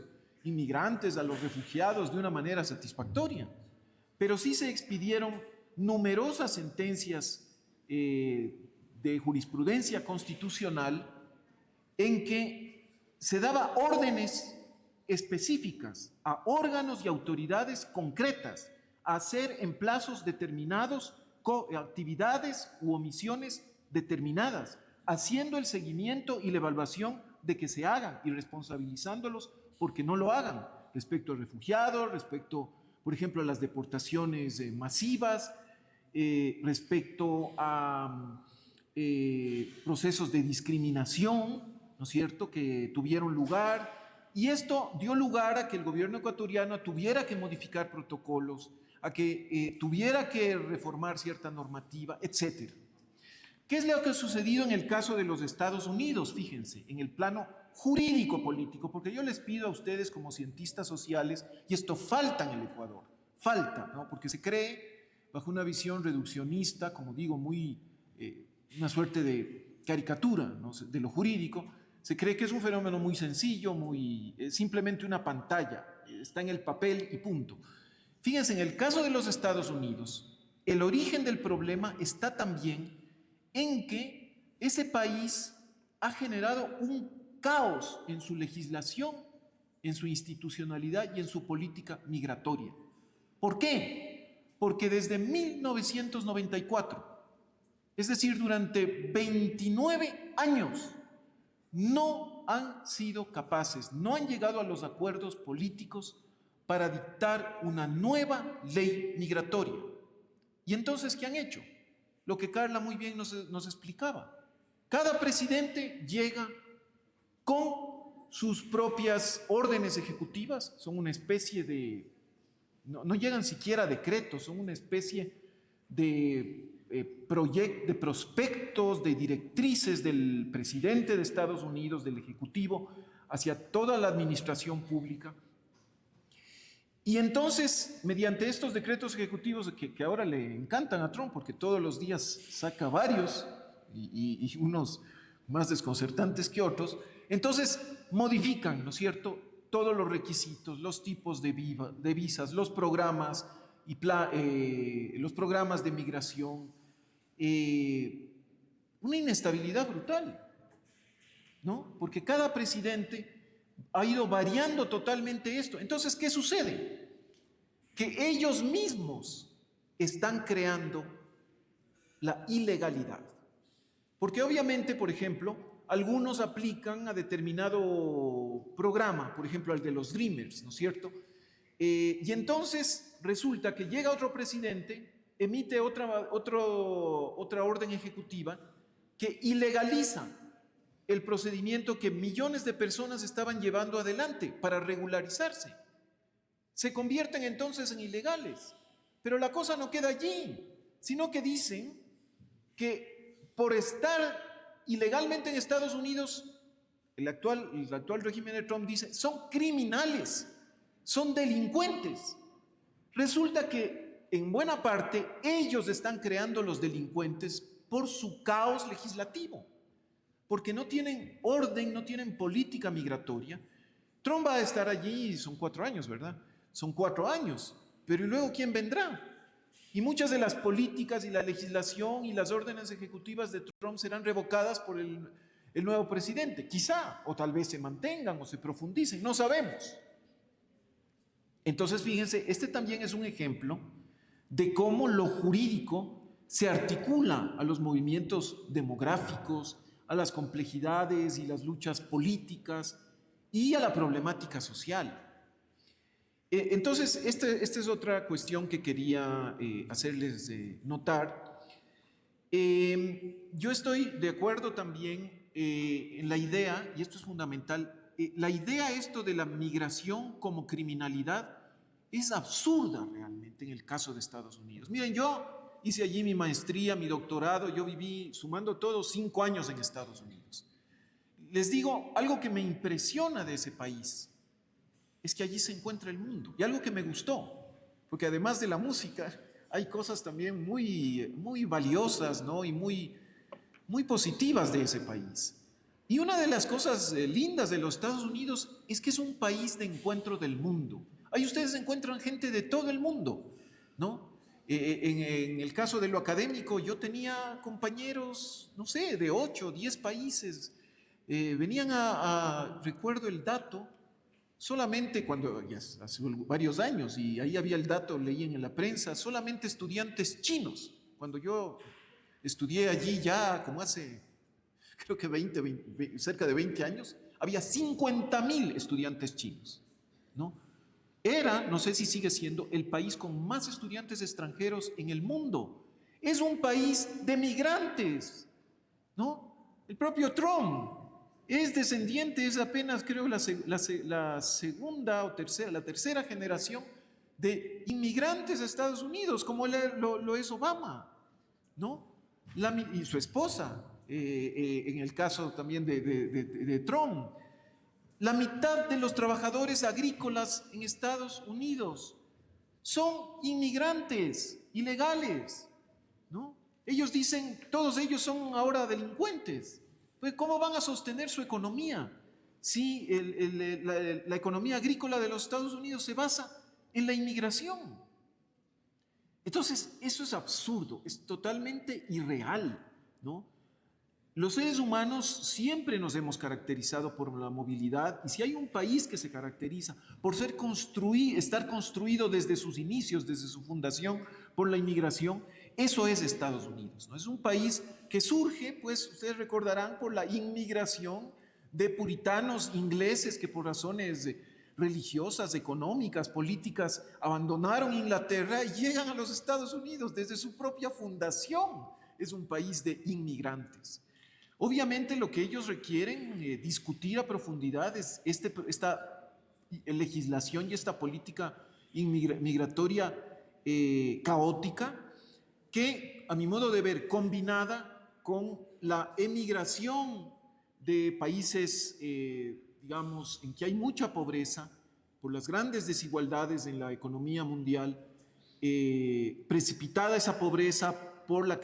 inmigrantes, a los refugiados de una manera satisfactoria, pero sí se expidieron numerosas sentencias de jurisprudencia constitucional en que se daba órdenes específicas a órganos y autoridades concretas a hacer en plazos determinados actividades u omisiones determinadas, haciendo el seguimiento y la evaluación de que se hagan y responsabilizándolos porque no lo hagan, respecto a refugiados, respecto, por ejemplo, a las deportaciones masivas, respecto a procesos de discriminación, ¿no es cierto?, que tuvieron lugar, y esto dio lugar a que el gobierno ecuatoriano tuviera que modificar protocolos, a que tuviera que reformar cierta normativa, etc. ¿Qué es lo que ha sucedido en el caso de los Estados Unidos? Fíjense, en el plano jurídico-político, porque yo les pido a ustedes como cientistas sociales, y esto falta en el Ecuador, falta, ¿no?, porque se cree bajo una visión reduccionista, como digo, muy, una suerte de caricatura, ¿no?, de lo jurídico. Se cree que es un fenómeno muy sencillo, muy, simplemente una pantalla, está en el papel y punto. Fíjense, en el caso de los Estados Unidos, el origen del problema está también en que ese país ha generado un caos en su legislación, en su institucionalidad y en su política migratoria. ¿Por qué? Porque desde 1994, es decir, durante 29 años, no han sido capaces, no han llegado a los acuerdos políticos para dictar una nueva ley migratoria. ¿Y entonces qué han hecho? Lo que Carla muy bien nos explicaba. Cada presidente llega con sus propias órdenes ejecutivas, son una especie de, no llegan siquiera a decretos, son una especie de de prospectos, de directrices del presidente de Estados Unidos, del Ejecutivo, hacia toda la administración pública. Y entonces, mediante estos decretos ejecutivos que ahora le encantan a Trump, porque todos los días saca varios, y unos más desconcertantes que otros, entonces modifican, ¿no es cierto?, todos los requisitos, los tipos de visas, los programas, los programas de migración, una inestabilidad brutal, ¿no? Porque cada presidente ha ido variando totalmente esto. Entonces, ¿qué sucede? Que ellos mismos están creando la ilegalidad. Porque obviamente, por ejemplo, algunos aplican a determinado programa, por ejemplo, al de los Dreamers, ¿no es cierto? Y entonces resulta que llega otro presidente, emite otra orden ejecutiva que ilegaliza el procedimiento que millones de personas estaban llevando adelante para regularizarse. Se convierten entonces en ilegales. Pero la cosa no queda allí, sino que dicen que por estar ilegalmente en Estados Unidos, el actual régimen de Trump dice, son criminales, son delincuentes. Resulta que en buena parte ellos están creando los delincuentes por su caos legislativo, porque no tienen orden, no tienen política migratoria. Trump va a estar allí, son 4 años, ¿verdad? Son 4 años, pero ¿y luego quién vendrá? Y muchas de las políticas y la legislación y las órdenes ejecutivas de Trump serán revocadas por el nuevo presidente, quizá, o tal vez se mantengan o se profundicen, no sabemos. Entonces, fíjense, este también es un ejemplo de cómo lo jurídico se articula a los movimientos demográficos, a las complejidades y las luchas políticas y a la problemática social. Entonces, esta es otra cuestión que quería hacerles notar. Yo estoy de acuerdo también en la idea, y esto es fundamental, la idea esto de la migración como criminalidad es absurda realmente en el caso de Estados Unidos. Miren, yo hice allí mi maestría, mi doctorado, yo viví, sumando todo, 5 años en Estados Unidos. Les digo, algo que me impresiona de ese país es que allí se encuentra el mundo. Y algo que me gustó, porque además de la música, hay cosas también muy valiosas, ¿no?, y muy positivas de ese país. Y una de las cosas lindas de los Estados Unidos es que es un país de encuentro del mundo. Ahí ustedes encuentran gente de todo el mundo, ¿no? En el caso de lo académico, yo tenía compañeros, no sé, de 8 o 10 países. Venían recuerdo el dato, solamente cuando, ya hace varios años, y ahí había el dato, leí en la prensa, solamente estudiantes chinos. Cuando yo estudié allí ya como hace, creo que cerca de 20 años, había 50.000 estudiantes chinos, ¿no? Era, no sé si sigue siendo, el país con más estudiantes extranjeros en el mundo. Es un país de migrantes, ¿no? El propio Trump es descendiente, es apenas creo la segunda o la tercera generación de inmigrantes a Estados Unidos, como lo es Obama, ¿no? Y su esposa, en el caso también de Trump. La mitad de los trabajadores agrícolas en Estados Unidos son inmigrantes ilegales, ¿no? Ellos dicen, todos ellos son ahora delincuentes. Pues, ¿cómo van a sostener su economía si la economía agrícola de los Estados Unidos se basa en la inmigración? Entonces, eso es absurdo, es totalmente irreal, ¿no? Los seres humanos siempre nos hemos caracterizado por la movilidad, y si hay un país que se caracteriza por estar construido desde sus inicios, desde su fundación, por la inmigración, eso es Estados Unidos, ¿no? Es un país que surge, pues ustedes recordarán, por la inmigración de puritanos ingleses que por razones religiosas, económicas, políticas, abandonaron Inglaterra y llegan a los Estados Unidos desde su propia fundación. Es un país de inmigrantes. Obviamente lo que ellos requieren discutir a profundidad es esta legislación y esta política migratoria caótica que, a mi modo de ver, combinada con la emigración de países, digamos, en que hay mucha pobreza, por las grandes desigualdades en la economía mundial, precipitada esa pobreza por la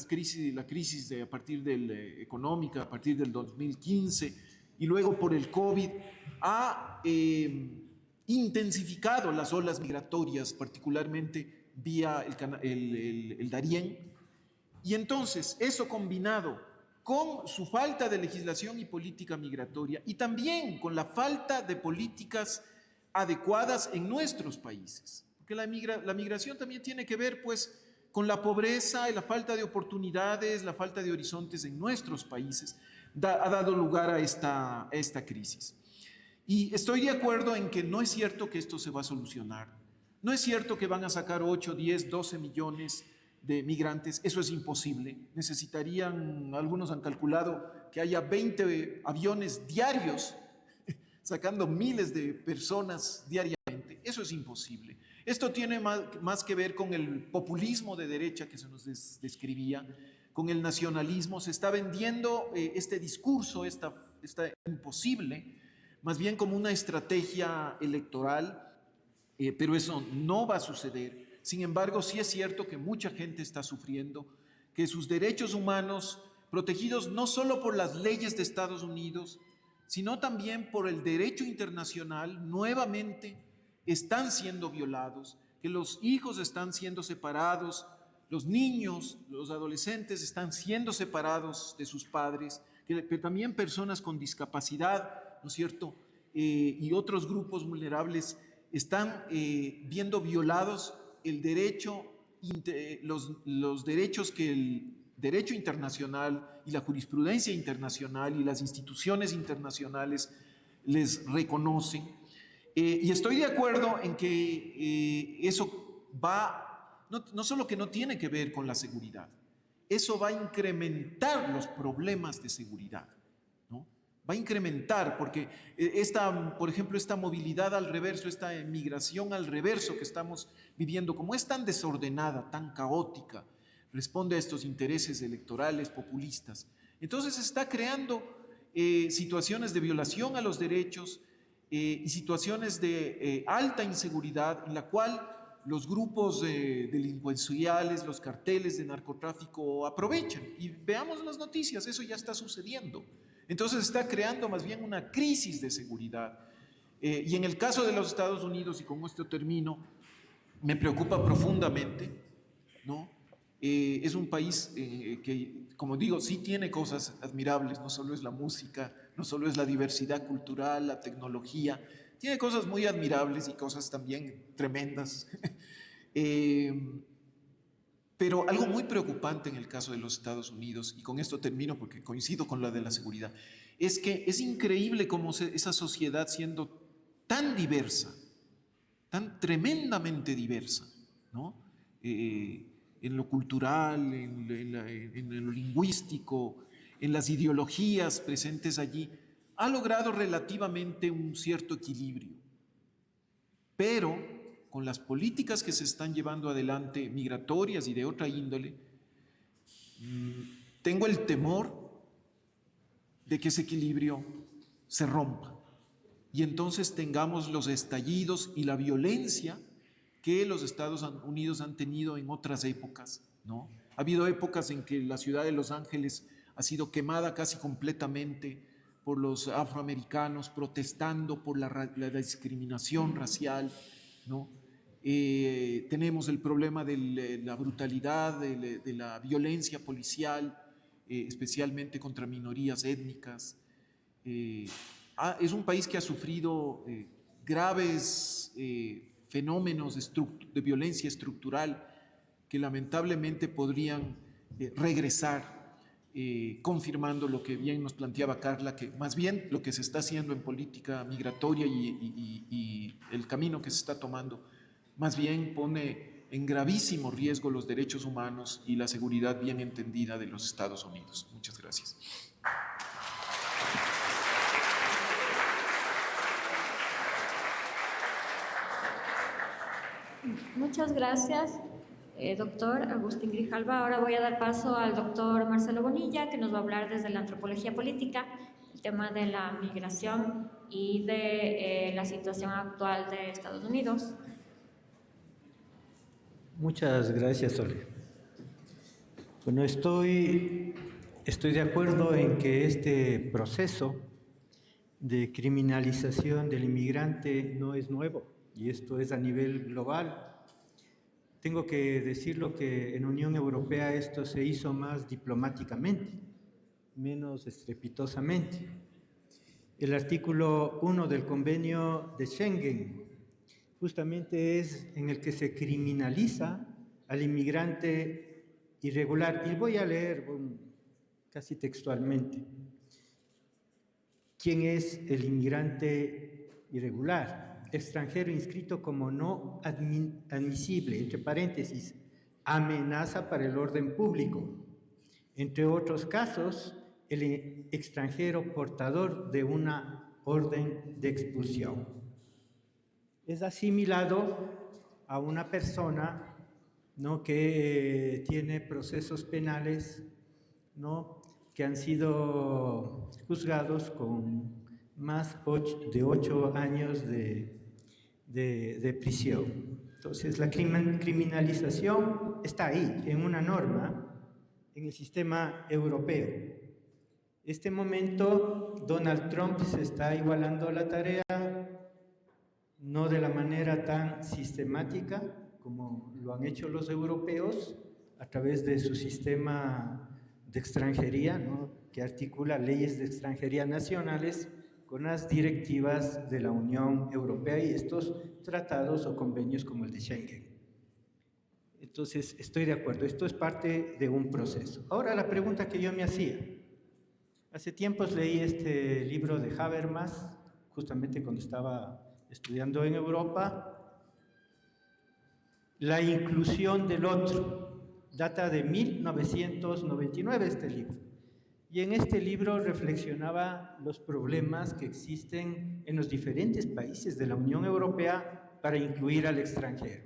crisis a partir del económica, a partir del 2015 y luego por el COVID, ha intensificado las olas migratorias, particularmente vía el Darién. Y entonces, eso combinado con su falta de legislación y política migratoria y también con la falta de políticas adecuadas en nuestros países, porque la migración también tiene que ver, pues, con la pobreza y la falta de oportunidades, la falta de horizontes en nuestros países, ha dado lugar a esta crisis. Y estoy de acuerdo en que no es cierto que esto se va a solucionar. No es cierto que van a sacar 8, 10, 12 millones de migrantes. Eso es imposible. Necesitarían, algunos han calculado, que haya 20 aviones diarios sacando miles de personas diariamente. Eso es imposible. Esto tiene más que ver con el populismo de derecha que se nos describía, con el nacionalismo. Se está vendiendo este discurso, está imposible, más bien como una estrategia electoral, pero eso no va a suceder. Sin embargo, sí es cierto que mucha gente está sufriendo, que sus derechos humanos, protegidos no solo por las leyes de Estados Unidos, sino también por el derecho internacional, nuevamente están siendo violados, que los hijos están siendo separados, los niños, los adolescentes están siendo separados de sus padres, que también personas con discapacidad, ¿no es cierto?, y otros grupos vulnerables están viendo violados el derecho, los derechos que el derecho internacional y la jurisprudencia internacional y las instituciones internacionales les reconocen. Y estoy de acuerdo en que eso va, no solo que no tiene que ver con la seguridad, eso va a incrementar los problemas de seguridad, ¿no? Va a incrementar, porque por ejemplo, esta movilidad al reverso, esta emigración al reverso que estamos viviendo, como es tan desordenada, tan caótica, responde a estos intereses electorales populistas. Entonces está creando situaciones de violación a los derechos y situaciones de alta inseguridad en la cual los grupos delincuenciales, los carteles de narcotráfico aprovechan. Y veamos las noticias, eso ya está sucediendo. Entonces está creando más bien una crisis de seguridad. Y en el caso de los Estados Unidos, y con esto termino, me preocupa profundamente, ¿no? Es un país que, como digo, sí tiene cosas admirables, no solo es la música, no solo es la diversidad cultural, la tecnología, tiene cosas muy admirables y cosas también tremendas. Pero algo muy preocupante en el caso de los Estados Unidos, y con esto termino porque coincido con la de la seguridad, es que es increíble cómo esa sociedad, siendo tan diversa, tan tremendamente diversa, ¿no? En lo cultural, en lo lingüístico, en las ideologías presentes allí, ha logrado relativamente un cierto equilibrio. Pero con las políticas que se están llevando adelante, migratorias y de otra índole, tengo el temor de que ese equilibrio se rompa y entonces tengamos los estallidos y la violencia que los Estados Unidos han tenido en otras épocas, ¿no? Ha habido épocas en que la ciudad de Los Ángeles ha sido quemada casi completamente por los afroamericanos protestando por la discriminación racial, ¿no? Tenemos el problema de la brutalidad, de la violencia policial, especialmente contra minorías étnicas. Es un país que ha sufrido graves fenómenos de violencia estructural que lamentablemente podrían regresar, confirmando lo que bien nos planteaba Carla, que más bien lo que se está haciendo en política migratoria y el camino que se está tomando, más bien pone en gravísimo riesgo los derechos humanos y la seguridad bien entendida de los Estados Unidos. Muchas gracias. Muchas gracias, doctor Agustín Grijalva. Ahora voy a dar paso al doctor Marcelo Bonilla, que nos va a hablar desde la antropología política, el tema de la migración y de la situación actual de Estados Unidos. Muchas gracias, Sole. Bueno, estoy de acuerdo en que este proceso de criminalización del inmigrante no es nuevo, y esto es a nivel global. Tengo que decirlo que en Unión Europea esto se hizo más diplomáticamente, menos estrepitosamente. El artículo 1 del convenio de Schengen justamente es en el que se criminaliza al inmigrante irregular. Y voy a leer casi textualmente. ¿Quién es el inmigrante irregular? Extranjero inscrito como no admisible, entre paréntesis, amenaza para el orden público. Entre otros casos, el extranjero portador de una orden de expulsión. Es asimilado a una persona, ¿no?, que tiene procesos penales, ¿no?, que han sido juzgados con más de 8 años de prisión. Entonces, la criminalización está ahí, en una norma, en el sistema europeo. Este momento, Donald Trump se está igualando a la tarea, no de la manera tan sistemática como lo han hecho los europeos, a través de su sistema de extranjería, ¿no?, que articula leyes de extranjería nacionales con las directivas de la Unión Europea y estos tratados o convenios como el de Schengen. Entonces, estoy de acuerdo, esto es parte de un proceso. Ahora, la pregunta que yo me hacía. Hace tiempos leí este libro de Habermas, justamente cuando estaba estudiando en Europa, La inclusión del otro. Data de 1999 este libro. Y en este libro reflexionaba los problemas que existen en los diferentes países de la Unión Europea para incluir al extranjero.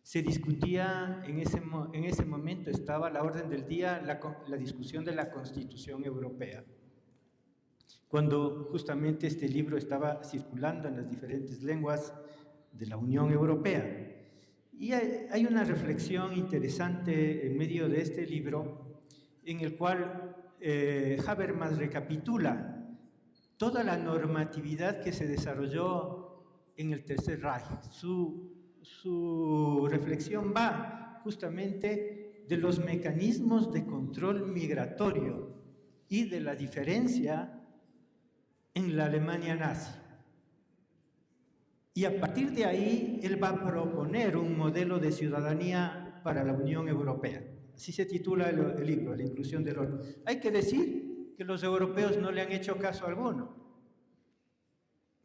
Se discutía, en ese momento estaba a la orden del día la discusión de la Constitución Europea. Cuando justamente este libro estaba circulando en las diferentes lenguas de la Unión Europea. Y hay una reflexión interesante en medio de este libro, en el cual Habermas recapitula toda la normatividad que se desarrolló en el Tercer Reich. Su reflexión va justamente de los mecanismos de control migratorio y de la diferencia en la Alemania nazi. Y a partir de ahí, él va a proponer un modelo de ciudadanía para la Unión Europea. Así se titula el libro, La inclusión del orden. Hay que decir que los europeos no le han hecho caso alguno.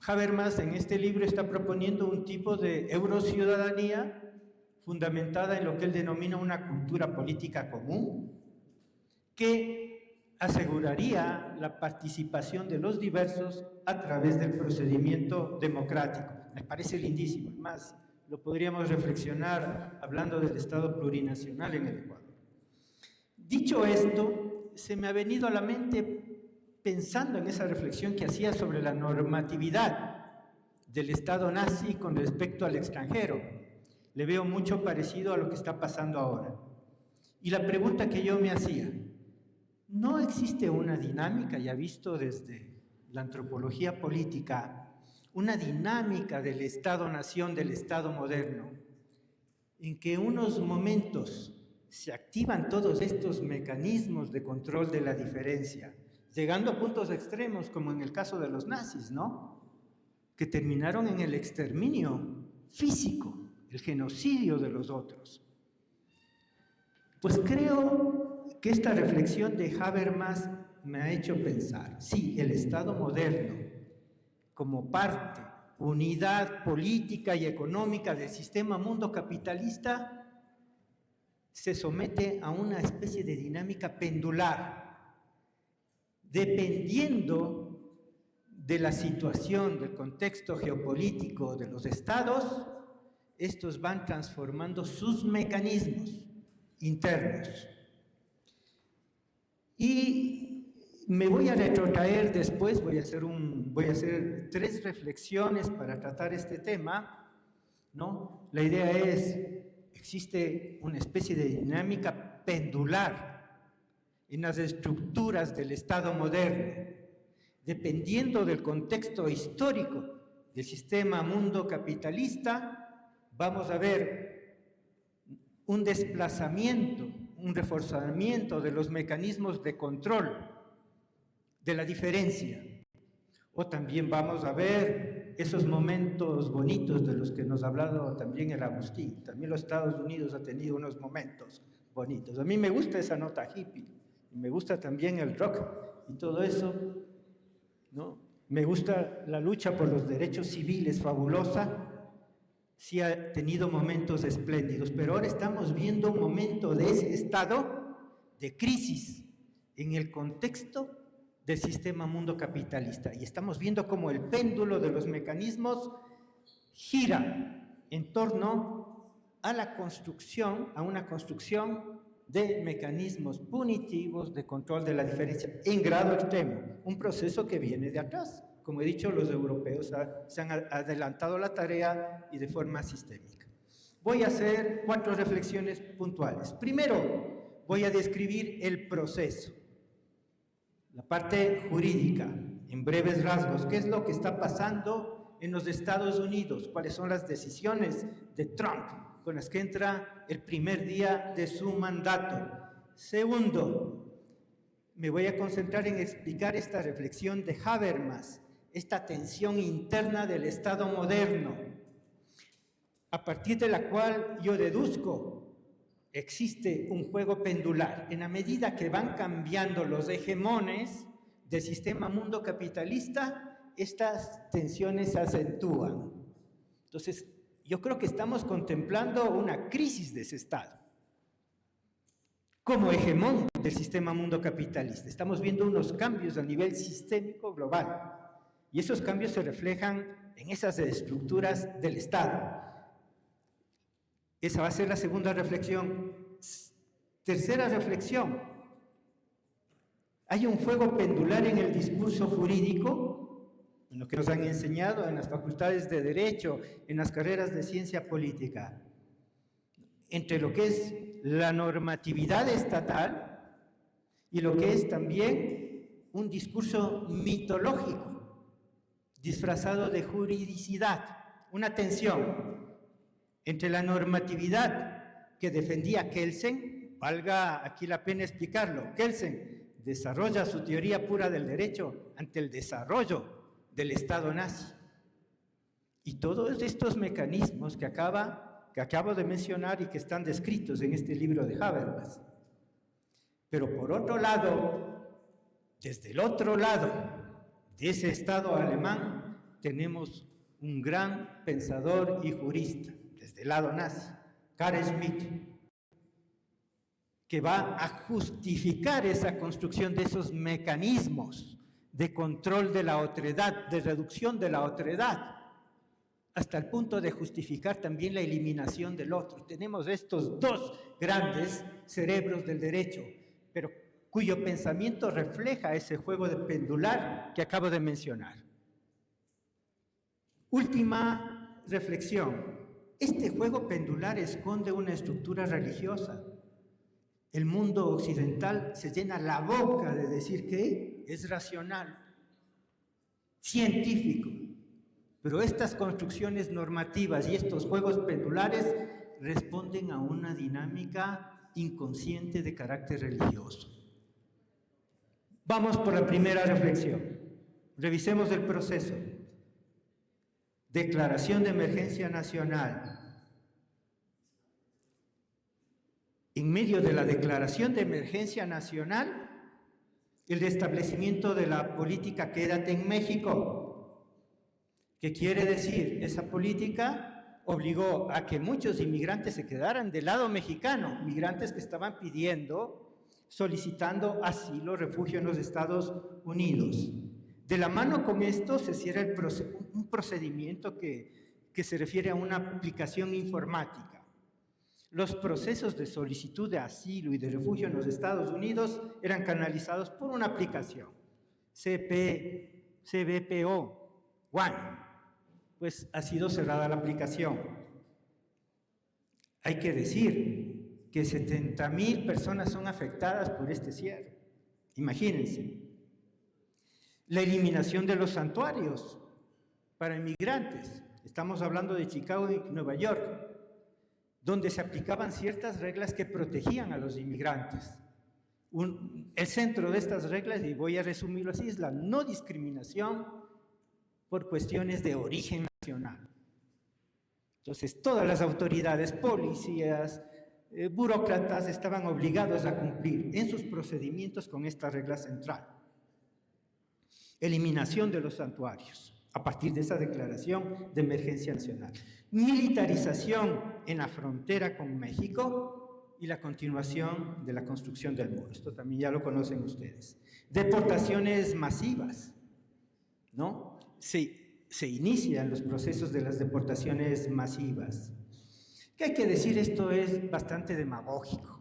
Habermas en este libro está proponiendo un tipo de eurociudadanía fundamentada en lo que él denomina una cultura política común, que aseguraría la participación de los diversos a través del procedimiento democrático. Me parece lindísimo, además lo podríamos reflexionar hablando del Estado plurinacional en el Ecuador. Dicho esto, se me ha venido a la mente pensando en esa reflexión que hacía sobre la normatividad del Estado nazi con respecto al extranjero. Le veo mucho parecido a lo que está pasando ahora. Y la pregunta que yo me hacía, ¿no existe una dinámica, ya visto desde la antropología política, una dinámica del Estado-nación, del Estado moderno, en que en unos momentos se activan todos estos mecanismos de control de la diferencia, llegando a puntos extremos, como en el caso de los nazis, ¿no? Que terminaron en el exterminio físico, el genocidio de los otros. Pues creo que esta reflexión de Habermas me ha hecho pensar, sí, el Estado moderno, como parte, unidad política y económica del sistema mundo capitalista, se somete a una especie de dinámica pendular, dependiendo de la situación, del contexto geopolítico de los estados, estos van transformando sus mecanismos internos. Y me voy a retrotraer después, voy a hacer 3 reflexiones para tratar este tema, ¿no? La idea es, existe una especie de dinámica pendular en las estructuras del Estado moderno, dependiendo del contexto histórico del sistema mundo capitalista, vamos a ver un desplazamiento, un reforzamiento de los mecanismos de control de la diferencia. O también vamos a ver esos momentos bonitos de los que nos ha hablado también el Agustín. También los Estados Unidos ha tenido unos momentos bonitos. A mí me gusta esa nota hippie, y me gusta también el rock y todo eso, ¿no? Me gusta la lucha por los derechos civiles, fabulosa. Sí ha tenido momentos espléndidos, pero ahora estamos viendo un momento de ese estado de crisis en el contexto del sistema mundo capitalista. Y estamos viendo cómo el péndulo de los mecanismos gira en torno a la construcción, a una construcción de mecanismos punitivos de control de la diferencia en grado extremo, un proceso que viene de atrás. Como he dicho, los europeos se han adelantado la tarea y de forma sistémica. Voy a hacer 4 reflexiones puntuales. Primero, voy a describir el proceso, la parte jurídica, en breves rasgos. ¿Qué es lo que está pasando en los Estados Unidos? ¿Cuáles son las decisiones de Trump con las que entra el primer día de su mandato? Segundo, me voy a concentrar en explicar esta reflexión de Habermas, esta tensión interna del Estado moderno, a partir de la cual yo deduzco existe un juego pendular. En la medida que van cambiando los hegemones del sistema mundo capitalista, estas tensiones se acentúan. Entonces, yo creo que estamos contemplando una crisis de ese Estado como hegemón del sistema mundo capitalista. Estamos viendo unos cambios a nivel sistémico global. Y esos cambios se reflejan en esas estructuras del Estado. Esa va a ser la segunda reflexión. Tercera reflexión. Hay un juego pendular en el discurso jurídico, en lo que nos han enseñado en las facultades de Derecho, en las carreras de Ciencia Política, entre lo que es la normatividad estatal y lo que es también un discurso mitológico, disfrazado de juridicidad, una tensión entre la normatividad que defendía Kelsen, valga aquí la pena explicarlo, Kelsen desarrolla su teoría pura del derecho ante el desarrollo del Estado nazi. Y todos estos mecanismos que acabo de mencionar y que están descritos en este libro de Habermas. Pero por otro lado, desde el otro lado de ese Estado alemán, tenemos un gran pensador y jurista, desde el lado nazi, Carl Schmitt, que va a justificar esa construcción de esos mecanismos de control de la otredad, de reducción de la otredad, hasta el punto de justificar también la eliminación del otro. Tenemos estos dos grandes cerebros del derecho, pero cuyo pensamiento refleja ese juego de pendular que acabo de mencionar. Última reflexión. Este juego pendular esconde una estructura religiosa. El mundo occidental se llena la boca de decir que es racional, científico, pero estas construcciones normativas y estos juegos pendulares responden a una dinámica inconsciente de carácter religioso. Vamos por la primera reflexión. Revisemos el proceso. Declaración de emergencia nacional. En medio de la declaración de emergencia nacional, el establecimiento de la política Quédate en México. ¿Qué quiere decir? Esa política obligó a que muchos inmigrantes se quedaran del lado mexicano, migrantes que estaban solicitando asilo, refugio en los Estados Unidos. De la mano con esto se cierra un procedimiento que se refiere a una aplicación informática. Los procesos de solicitud de asilo y de refugio en los Estados Unidos eran canalizados por una aplicación, CBPO One. Pues ha sido cerrada la aplicación. Hay que decir que 70,000 personas son afectadas por este cierre. Imagínense. La eliminación de los santuarios para inmigrantes. Estamos hablando de Chicago y Nueva York, donde se aplicaban ciertas reglas que protegían a los inmigrantes. El centro de estas reglas, y voy a resumirlo así, es la no discriminación por cuestiones de origen nacional. Entonces, todas las autoridades, policías, burócratas estaban obligados a cumplir en sus procedimientos con esta regla central. Eliminación de los santuarios, a partir de esa declaración de emergencia nacional. Militarización en la frontera con México y la continuación de la construcción del muro. Esto también ya lo conocen ustedes. Deportaciones masivas, ¿no? Se inician los procesos de las deportaciones masivas. ¿Qué hay que decir? Esto es bastante demagógico,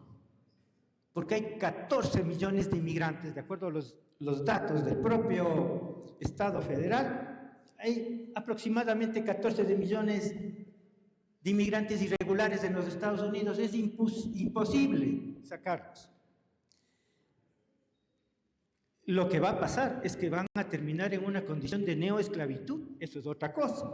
porque hay 14 millones de inmigrantes, de acuerdo a los datos del propio Estado federal. Hay aproximadamente 14 millones de inmigrantes irregulares en los Estados Unidos. Es imposible sacarlos. Lo que va a pasar es que van a terminar en una condición de neoesclavitud. Eso es otra cosa.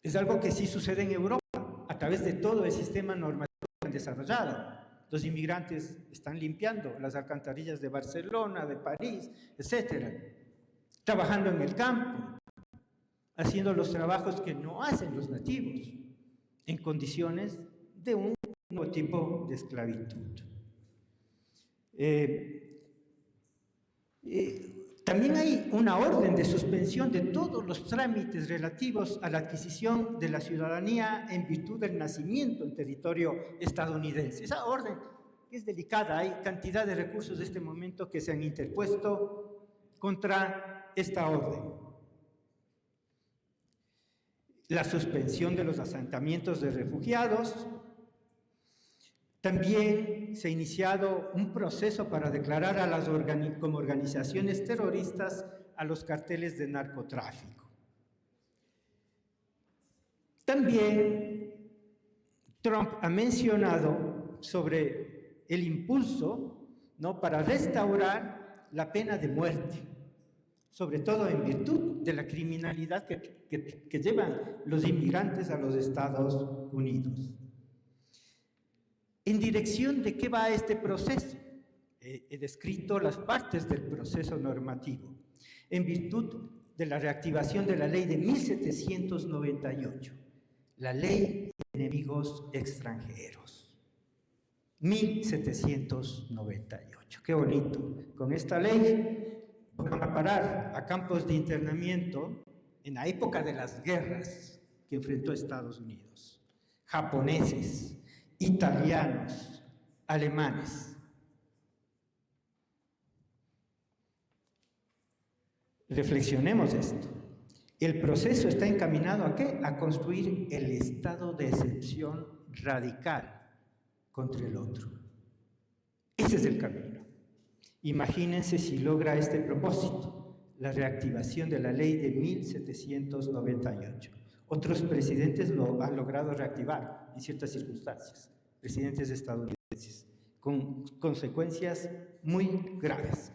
Es algo que sí sucede en Europa, a través de todo el sistema normativo desarrollado. Los inmigrantes están limpiando las alcantarillas de Barcelona, de París, etcétera, trabajando en el campo, haciendo los trabajos que no hacen los nativos, en condiciones de un nuevo tipo de esclavitud. También hay una orden de suspensión de todos los trámites relativos a la adquisición de la ciudadanía en virtud del nacimiento en territorio estadounidense. Esa orden es delicada, hay cantidad de recursos de este momento que se han interpuesto contra esta orden. La suspensión de los asentamientos de refugiados. También se ha iniciado un proceso para declarar como organizaciones terroristas a los carteles de narcotráfico. También Trump ha mencionado sobre el impulso, ¿no?, para restaurar la pena de muerte, sobre todo en virtud de la criminalidad que llevan los inmigrantes a los Estados Unidos. ¿En dirección de qué va este proceso? He descrito las partes del proceso normativo. En virtud de la reactivación de la ley de 1798, la ley de enemigos extranjeros. 1798, qué bonito. Con esta ley van a parar a campos de internamiento en la época de las guerras que enfrentó Estados Unidos, japoneses, italianos, alemanes. Reflexionemos esto. El proceso está encaminado ¿a qué? A construir el estado de excepción radical contra el otro. Ese es el camino. Imagínense si logra este propósito, la reactivación de la ley de 1798. Otros presidentes lo han logrado reactivar en ciertas circunstancias, presidentes estadounidenses, con consecuencias muy graves.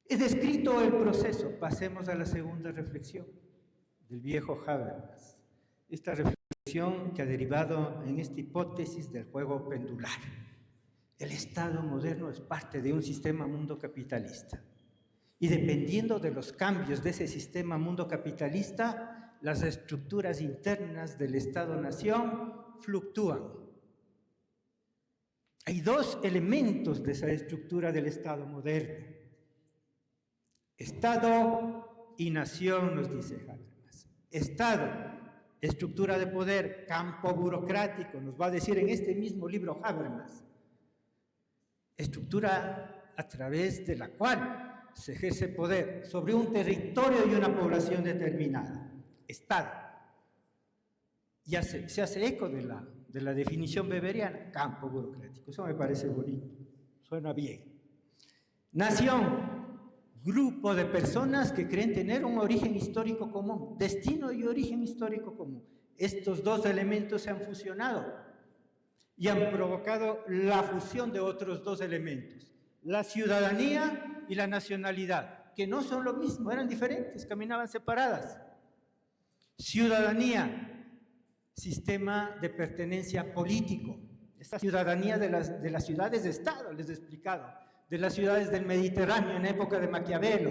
He descrito el proceso, pasemos a la segunda reflexión del viejo Habermas. Esta reflexión que ha derivado en esta hipótesis del juego pendular. El Estado moderno es parte de un sistema mundo capitalista. Y dependiendo de los cambios de ese sistema mundo capitalista, las estructuras internas del Estado-nación fluctúan. Hay dos elementos de esa estructura del Estado moderno. Estado y nación, nos dice Habermas. Estado, estructura de poder, campo burocrático, nos va a decir en este mismo libro Habermas. Estructura a través de la cual se ejerce poder sobre un territorio y una población determinada. Estado. Se hace eco de la definición weberiana, campo burocrático. Eso me parece bonito, suena bien. Nación. Grupo de personas que creen tener un origen histórico común, destino y origen histórico común. Estos dos elementos se han fusionado y han provocado la fusión de otros dos elementos, la ciudadanía y la nacionalidad, que no son lo mismo, eran diferentes, caminaban separadas. Ciudadanía, sistema de pertenencia político, esta ciudadanía de las ciudades de Estado, les he explicado, de las ciudades del Mediterráneo en época de Maquiavelo,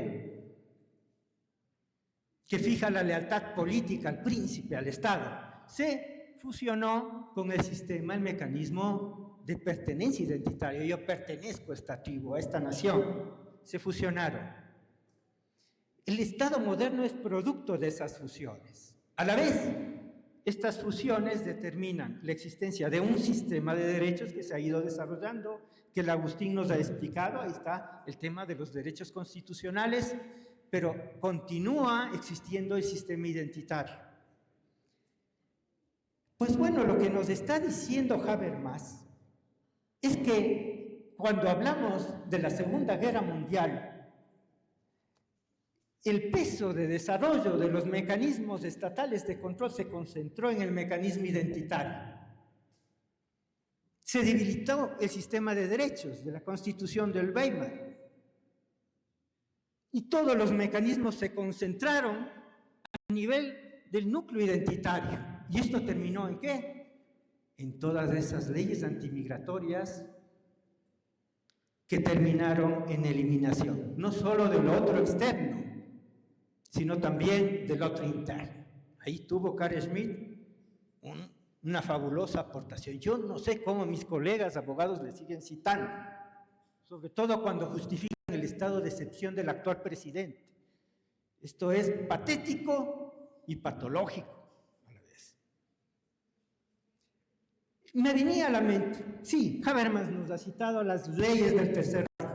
que fija la lealtad política al príncipe, al Estado, se fusionó con el sistema, el mecanismo de pertenencia identitaria. Yo pertenezco a esta tribu, a esta nación. Se fusionaron. El Estado moderno es producto de esas fusiones. A la vez, estas fusiones determinan la existencia de un sistema de derechos que se ha ido desarrollando, que el Agustín nos ha explicado. Ahí está el tema de los derechos constitucionales, pero continúa existiendo el sistema identitario. Pues bueno, lo que nos está diciendo Habermas es que cuando hablamos de la Segunda Guerra Mundial, el peso de desarrollo de los mecanismos estatales de control se concentró en el mecanismo identitario. Se debilitó el sistema de derechos de la Constitución del Weimar. Y todos los mecanismos se concentraron a nivel del núcleo identitario. ¿Y esto terminó en qué? En todas esas leyes antimigratorias que terminaron en eliminación, no solo del otro externo, sino también del otro interno. Ahí tuvo Carl Schmitt una fabulosa aportación. Yo no sé cómo mis colegas abogados le siguen citando, sobre todo cuando justifican el estado de excepción del actual presidente. Esto es patético y patológico a la vez. Me venía a la mente, sí, Habermas nos ha citado las leyes del Tercer Reich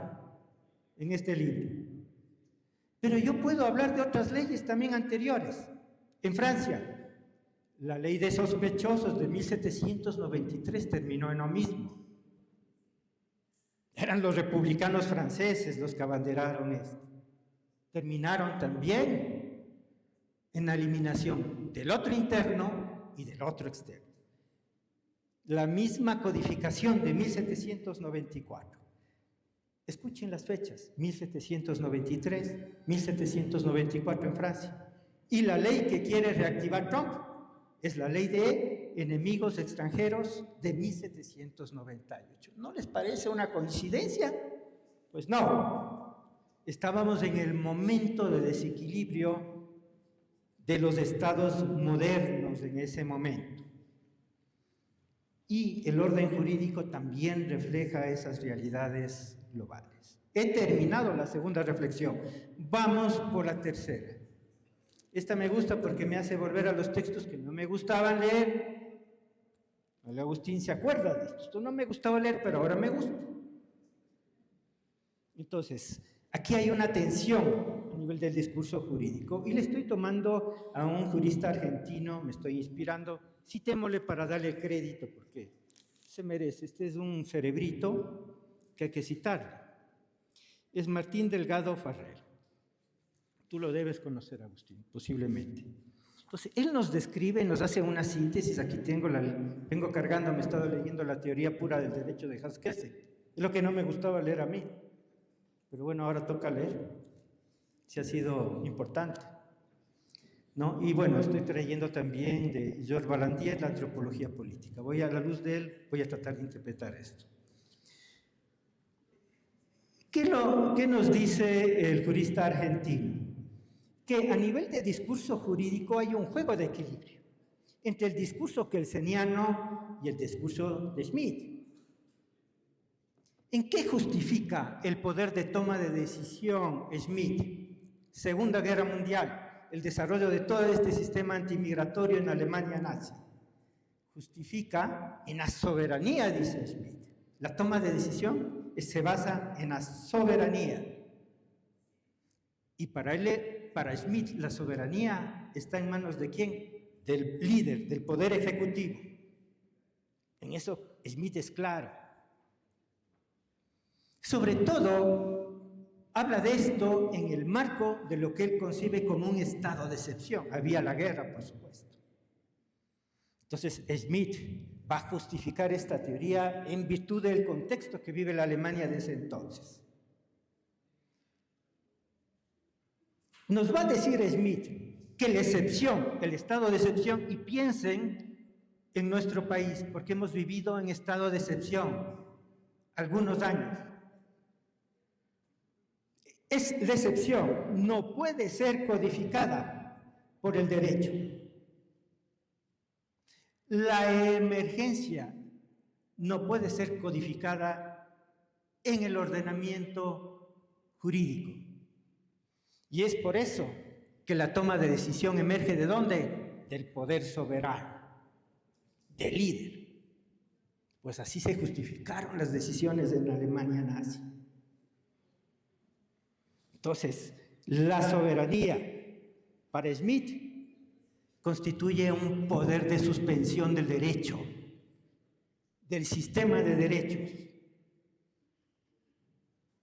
en este libro, pero yo puedo hablar de otras leyes también anteriores. En Francia, la ley de sospechosos de 1793 terminó en lo mismo. Eran los republicanos franceses los que abanderaron esto. Terminaron también en la eliminación del otro interno y del otro externo. La misma codificación de 1794. Escuchen las fechas, 1793, 1794 en Francia. Y la ley que quiere reactivar Trump es la ley de enemigos extranjeros de 1798. ¿No les parece una coincidencia? Pues no. estábamos en el momento de desequilibrio de los estados modernos en ese momento. Y el orden jurídico también refleja esas realidades globales. He terminado la segunda reflexión. Vamos por la tercera. Esta me gusta porque me hace volver a los textos que no me gustaban leer. El Agustín se acuerda de esto. Esto no me gustaba leer, pero ahora me gusta. Entonces, aquí hay una tensión a nivel del discurso jurídico y le estoy tomando a un jurista argentino, me estoy inspirando, citémosle para darle el crédito porque se merece. Este es un cerebrito que hay que citarle. Es Martín Delgado Farrell. Tú lo debes conocer, Agustín, posiblemente. Entonces, él nos describe, nos hace una síntesis. Aquí vengo cargando, me he estado leyendo la teoría pura del derecho de Haskell. Es lo que no me gustaba leer a mí. Pero bueno, ahora toca leer. Sí ha sido importante, ¿no? Y bueno, estoy trayendo también de Georges Balandier la antropología política. Voy a la luz de él, voy a tratar de interpretar esto. ¿Qué nos dice el jurista argentino? Que a nivel de discurso jurídico hay un juego de equilibrio entre el discurso kelseniano y el discurso de Schmitt. ¿En qué justifica el poder de toma de decisión Schmitt? Segunda Guerra Mundial, el desarrollo de todo este sistema antimigratorio en Alemania nazi. Justifica en la soberanía, dice Schmitt. La toma de decisión se basa en la soberanía. Y para Schmitt, la soberanía está en manos ¿de quién? Del líder, del poder ejecutivo. En eso Schmitt es claro. Sobre todo, habla de esto en el marco de lo que él concibe como un estado de excepción. Había la guerra, por supuesto. Entonces, Schmitt va a justificar esta teoría en virtud del contexto que vive la Alemania de ese entonces. Nos va a decir Schmitt que la excepción, el estado de excepción, y piensen en nuestro país, porque hemos vivido en estado de excepción algunos años. La excepción no puede ser codificada por el derecho. La emergencia no puede ser codificada en el ordenamiento jurídico. Y es por eso que la toma de decisión emerge ¿de dónde? Del poder soberano, del líder. Pues así se justificaron las decisiones en la Alemania nazi. Entonces, la soberanía para Schmitt constituye un poder de suspensión del derecho, del sistema de derechos.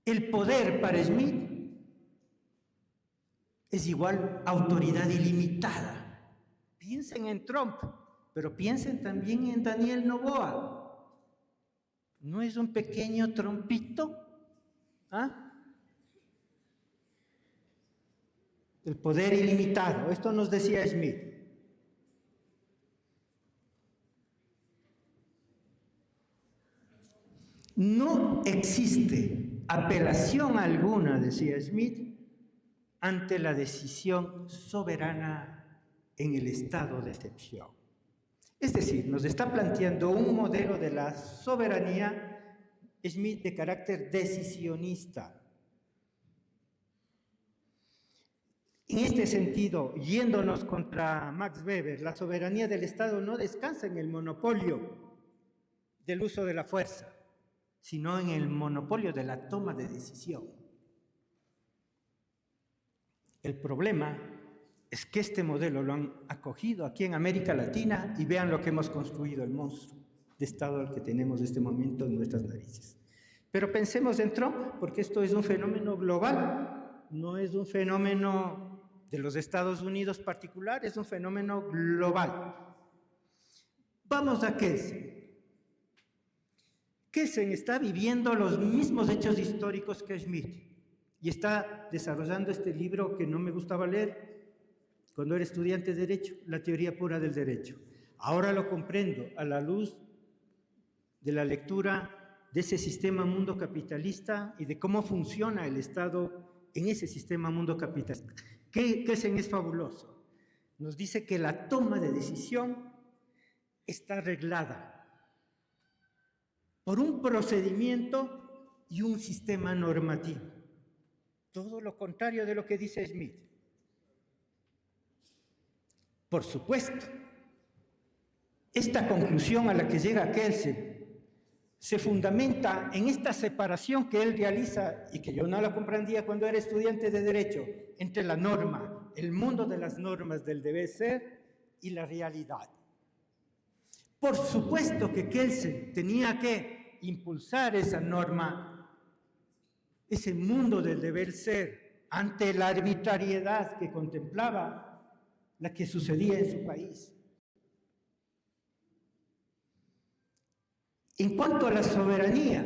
El poder para Schmitt es igual a autoridad ilimitada. Piensen en Trump, pero piensen también en Daniel Noboa. ¿No es un pequeño trompito? ¿Ah? El poder ilimitado. Esto nos decía Schmitt. No existe apelación alguna, decía Schmitt, ante la decisión soberana en el estado de excepción. Es decir, nos está planteando un modelo de la soberanía, Schmitt, de carácter decisionista. En este sentido, yéndonos contra Max Weber, la soberanía del Estado no descansa en el monopolio del uso de la fuerza, sino en el monopolio de la toma de decisión. El problema es que este modelo lo han acogido aquí en América Latina y vean lo que hemos construido, el monstruo de Estado al que tenemos en este momento en nuestras narices. Pero pensemos en Trump, porque esto es un fenómeno global, no es un fenómeno de los Estados Unidos particular, es un fenómeno global. Vamos a Kelsen. Kelsen está viviendo los mismos hechos históricos que Schmitt y está desarrollando este libro que no me gustaba leer cuando era estudiante de Derecho, La teoría pura del derecho. Ahora lo comprendo a la luz de la lectura de ese sistema mundo capitalista y de cómo funciona el Estado en ese sistema mundo capitalista. Kelsen es fabuloso. Nos dice que la toma de decisión está arreglada por un procedimiento y un sistema normativo. Todo lo contrario de lo que dice Smith. Por supuesto, esta conclusión a la que llega Kelsen se fundamenta en esta separación que él realiza y que yo no la comprendía cuando era estudiante de Derecho, entre la norma, el mundo de las normas del deber ser y la realidad. Por supuesto que Kelsen tenía que impulsar esa norma, ese mundo del deber ser, ante la arbitrariedad que contemplaba la que sucedía en su país. En cuanto a la soberanía,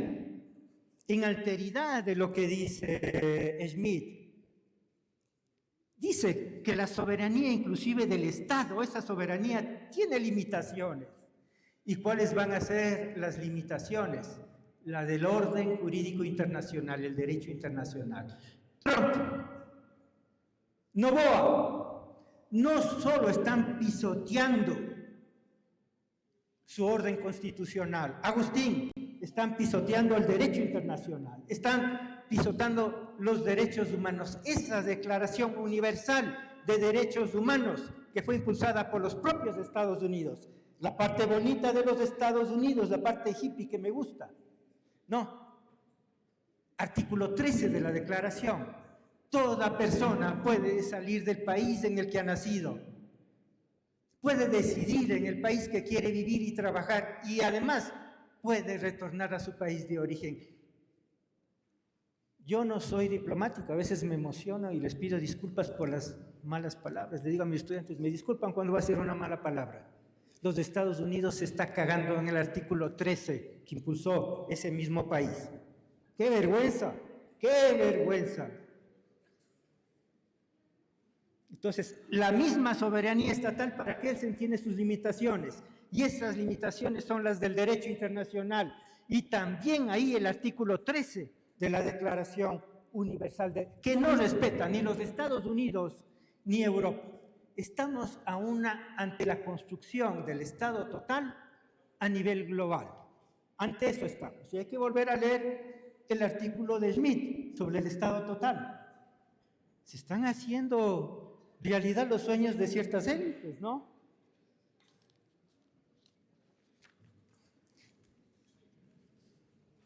en alteridad de lo que dice Smith, dice que la soberanía inclusive del Estado, esa soberanía tiene limitaciones. ¿Y cuáles van a ser las limitaciones? La del orden jurídico internacional, el derecho internacional. Trump, Noboa, no solo están pisoteando su orden constitucional, Agustín, están pisoteando el derecho internacional, están pisoteando los derechos humanos. Esa Declaración Universal de Derechos Humanos que fue impulsada por los propios Estados Unidos, la parte bonita de los Estados Unidos, la parte hippie que me gusta. No. Artículo 13 de la Declaración. Toda persona puede salir del país en el que ha nacido, puede decidir en el país que quiere vivir y trabajar y además puede retornar a su país de origen. Yo no soy diplomático, a veces me emociono y les pido disculpas por las malas palabras. Le digo a mis estudiantes, me disculpan cuando va a ser una mala palabra. Los Estados Unidos se está cagando en el artículo 13 que impulsó ese mismo país. ¡Qué vergüenza! ¡Qué vergüenza! Entonces, la misma soberanía estatal para Kelsen tiene sus limitaciones, y esas limitaciones son las del derecho internacional, y también ahí el artículo 13 de la Declaración Universal, que no respeta ni los Estados Unidos ni Europa. Estamos ante la construcción del Estado total a nivel global. Ante eso estamos. Y hay que volver a leer el artículo de Smith sobre el Estado total. Se están haciendo realidad los sueños de ciertas élites, ¿no?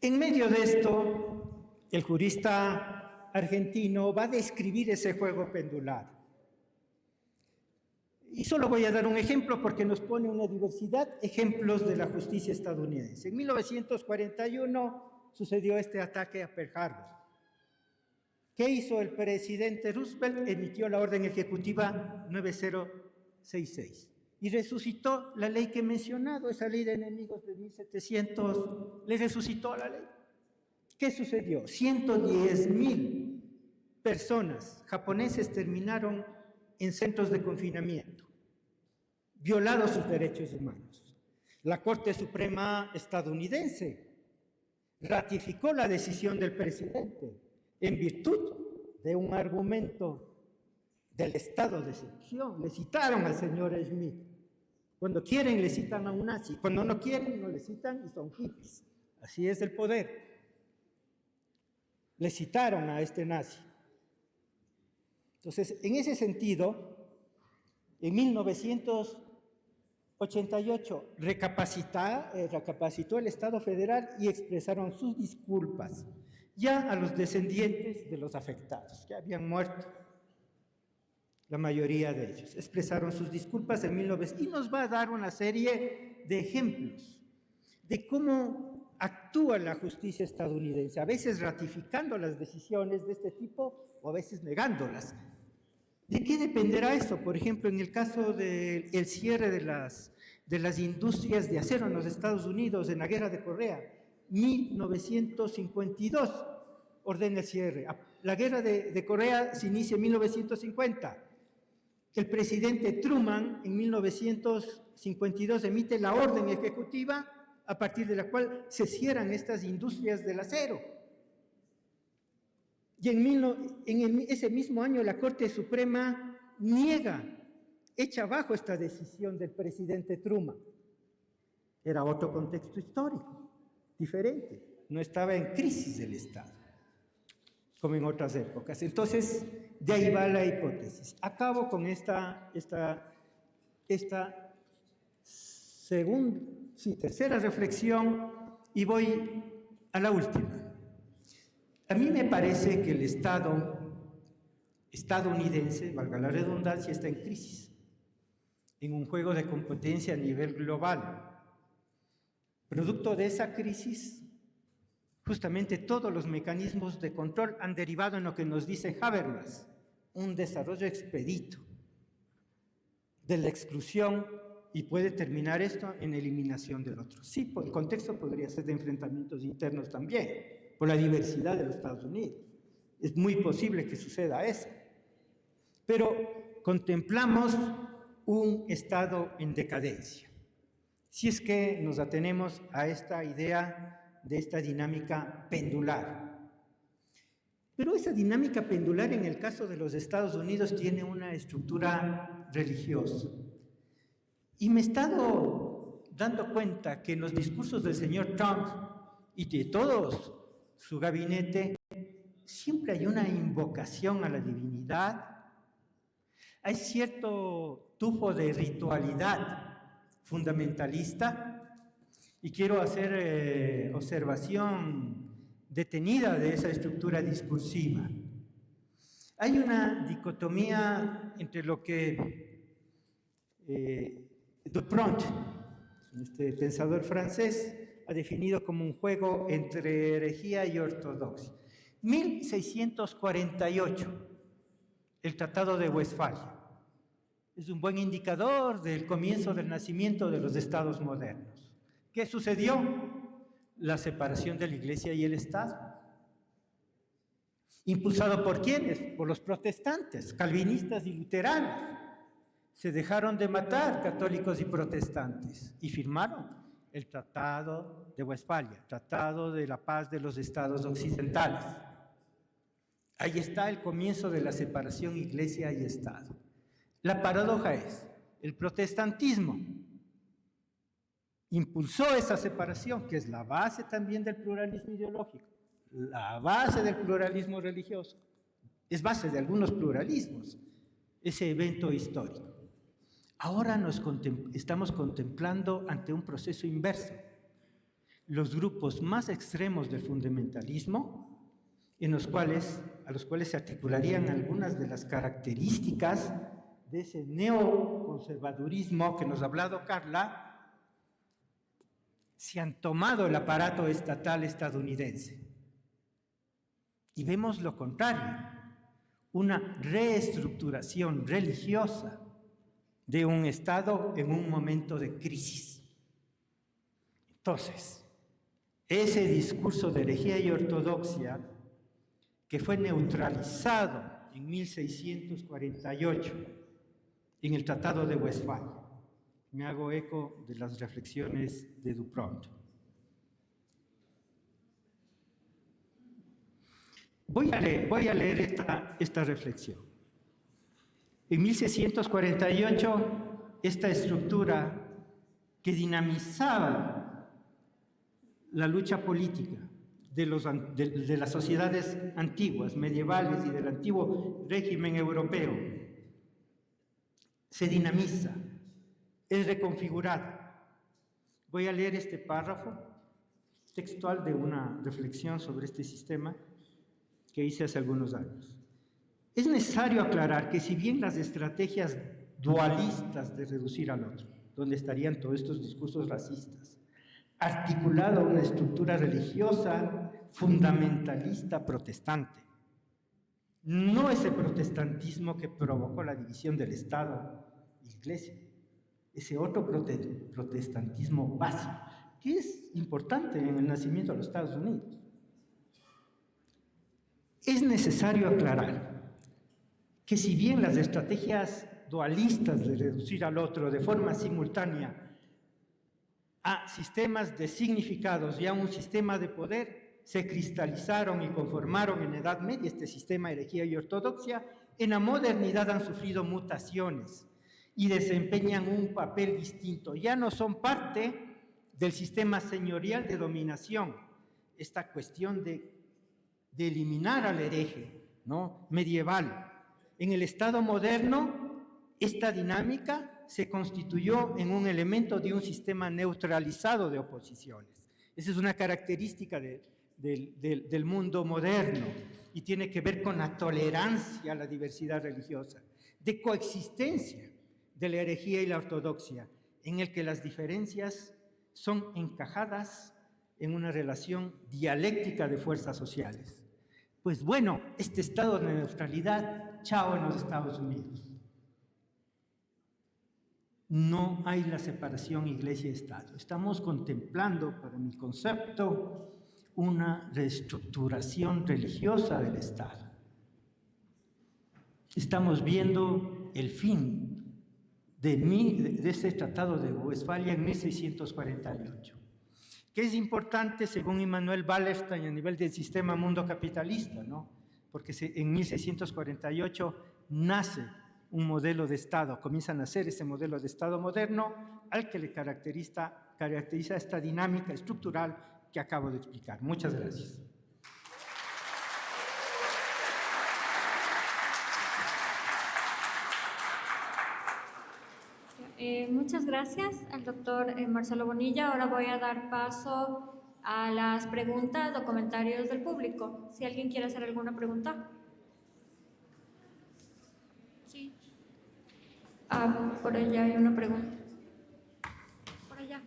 En medio de esto, el jurista argentino va a describir ese juego pendular. Y solo voy a dar un ejemplo porque nos pone una diversidad de ejemplos de la justicia estadounidense. En 1941 sucedió este ataque a Pearl Harbor. ¿Qué hizo el presidente Roosevelt? Emitió la orden ejecutiva 9066 y resucitó la ley que he mencionado, esa ley de enemigos de 1700, le resucitó la ley. ¿Qué sucedió? 110,000 personas japoneses terminaron en centros de confinamiento, violados sus derechos humanos. La Corte Suprema estadounidense ratificó la decisión del presidente en virtud de un argumento del estado de excepción. Le citaron al señor Smith. Cuando quieren le citan a un nazi, cuando no quieren no le citan y son hippies. Así es el poder. Le citaron a este nazi. Entonces, en ese sentido, en 1988 recapacitó el Estado federal y expresaron sus disculpas ya a los descendientes de los afectados, que habían muerto, la mayoría de ellos. Expresaron sus disculpas en 1900 y nos va a dar una serie de ejemplos de cómo actúa la justicia estadounidense, a veces ratificando las decisiones de este tipo o a veces negándolas. ¿De qué dependerá eso? Por ejemplo, en el caso del cierre de las industrias de acero en los Estados Unidos en la Guerra de Corea, 1952 ordena el cierre. La Guerra de Corea se inicia en 1950. El presidente Truman en 1952 emite la orden ejecutiva a partir de la cual se cierran estas industrias del acero. Y ese mismo año la Corte Suprema echa abajo esta decisión del presidente Truman. Era otro contexto histórico, diferente. No estaba en crisis el Estado, como en otras épocas. Entonces, de ahí va la hipótesis. Acabo con esta tercera reflexión y voy a la última. A mí me parece que el Estado estadounidense, valga la redundancia, está en crisis, en un juego de competencia a nivel global. Producto de esa crisis, justamente todos los mecanismos de control han derivado en lo que nos dice Habermas, un desarrollo expedito de la exclusión, y puede terminar esto en eliminación del otro. Sí, el contexto podría ser de enfrentamientos internos también, por la diversidad de los Estados Unidos. Es muy posible que suceda eso. Pero contemplamos un Estado en decadencia. Si es que nos atenemos a esta idea de esta dinámica pendular. Pero esa dinámica pendular en el caso de los Estados Unidos tiene una estructura religiosa. Y me he estado dando cuenta que en los discursos del señor Trump y de todos su gabinete siempre hay una invocación a la divinidad, hay cierto tufo de ritualidad fundamentalista, y quiero hacer observación detenida de esa estructura discursiva. Hay una dicotomía entre lo que Dupont, este pensador francés, ha definido como un juego entre herejía y ortodoxia. 1648, el Tratado de Westfalia. Es un buen indicador del comienzo del nacimiento de los estados modernos. ¿Qué sucedió? La separación de la Iglesia y el Estado. ¿Impulsado por quiénes? Por los protestantes, calvinistas y luteranos. Se dejaron de matar católicos y protestantes y firmaron el Tratado de Westfalia, Tratado de la Paz de los Estados Occidentales. Ahí está el comienzo de la separación Iglesia y Estado. La paradoja es, el protestantismo impulsó esa separación, que es la base también del pluralismo ideológico, la base del pluralismo religioso, es base de algunos pluralismos, ese evento histórico. Ahora estamos contemplando ante un proceso inverso. Los grupos más extremos del fundamentalismo, a los cuales se articularían algunas de las características de ese neoconservadurismo que nos ha hablado Carla, se han tomado el aparato estatal estadounidense. Y vemos lo contrario, una reestructuración religiosa de un Estado en un momento de crisis. Entonces, ese discurso de herejía y ortodoxia que fue neutralizado en 1648 en el Tratado de Westfalia, me hago eco de las reflexiones de Dupont. Voy a leer esta reflexión. En 1648, esta estructura que dinamizaba la lucha política de las sociedades antiguas, medievales y del antiguo régimen europeo, se dinamiza, es reconfigurada. Voy a leer este párrafo textual de una reflexión sobre este sistema que hice hace algunos años. Es necesario aclarar que si bien las estrategias dualistas de reducir al otro, donde estarían todos estos discursos racistas, articulado a una estructura religiosa fundamentalista protestante, no ese protestantismo que provocó la división del Estado y Iglesia, ese otro protestantismo básico, que es importante en el nacimiento de los Estados Unidos. Es necesario aclarar que si bien las estrategias dualistas de reducir al otro de forma simultánea a sistemas de significados y a un sistema de poder se cristalizaron y conformaron en la Edad Media este sistema herejía y ortodoxia, en la modernidad han sufrido mutaciones y desempeñan un papel distinto. Ya no son parte del sistema señorial de dominación. Esta cuestión de eliminar al hereje, ¿no?, medieval. En el Estado moderno, esta dinámica se constituyó en un elemento de un sistema neutralizado de oposiciones. Esa es una característica del mundo moderno y tiene que ver con la tolerancia a la diversidad religiosa, de coexistencia de la herejía y la ortodoxia, en el que las diferencias son encajadas en una relación dialéctica de fuerzas sociales. Pues bueno, este estado de neutralidad, chao en los Estados Unidos. No hay la separación iglesia-estado. Estamos contemplando, para mi concepto, una reestructuración religiosa del Estado. Estamos viendo el fin de este Tratado de Westfalia en 1648, que es importante, según Immanuel Wallerstein, a nivel del sistema mundo capitalista, ¿no? Porque en 1648 nace un modelo de Estado, comienza a nacer ese modelo de Estado moderno al que le caracteriza esta dinámica estructural que acabo de explicar. Muchas gracias. Muchas gracias al doctor Marcelo Bonilla. Ahora voy a dar paso a las preguntas o comentarios del público. Si alguien quiere hacer alguna pregunta. Sí. Por allá hay una pregunta. Por allá.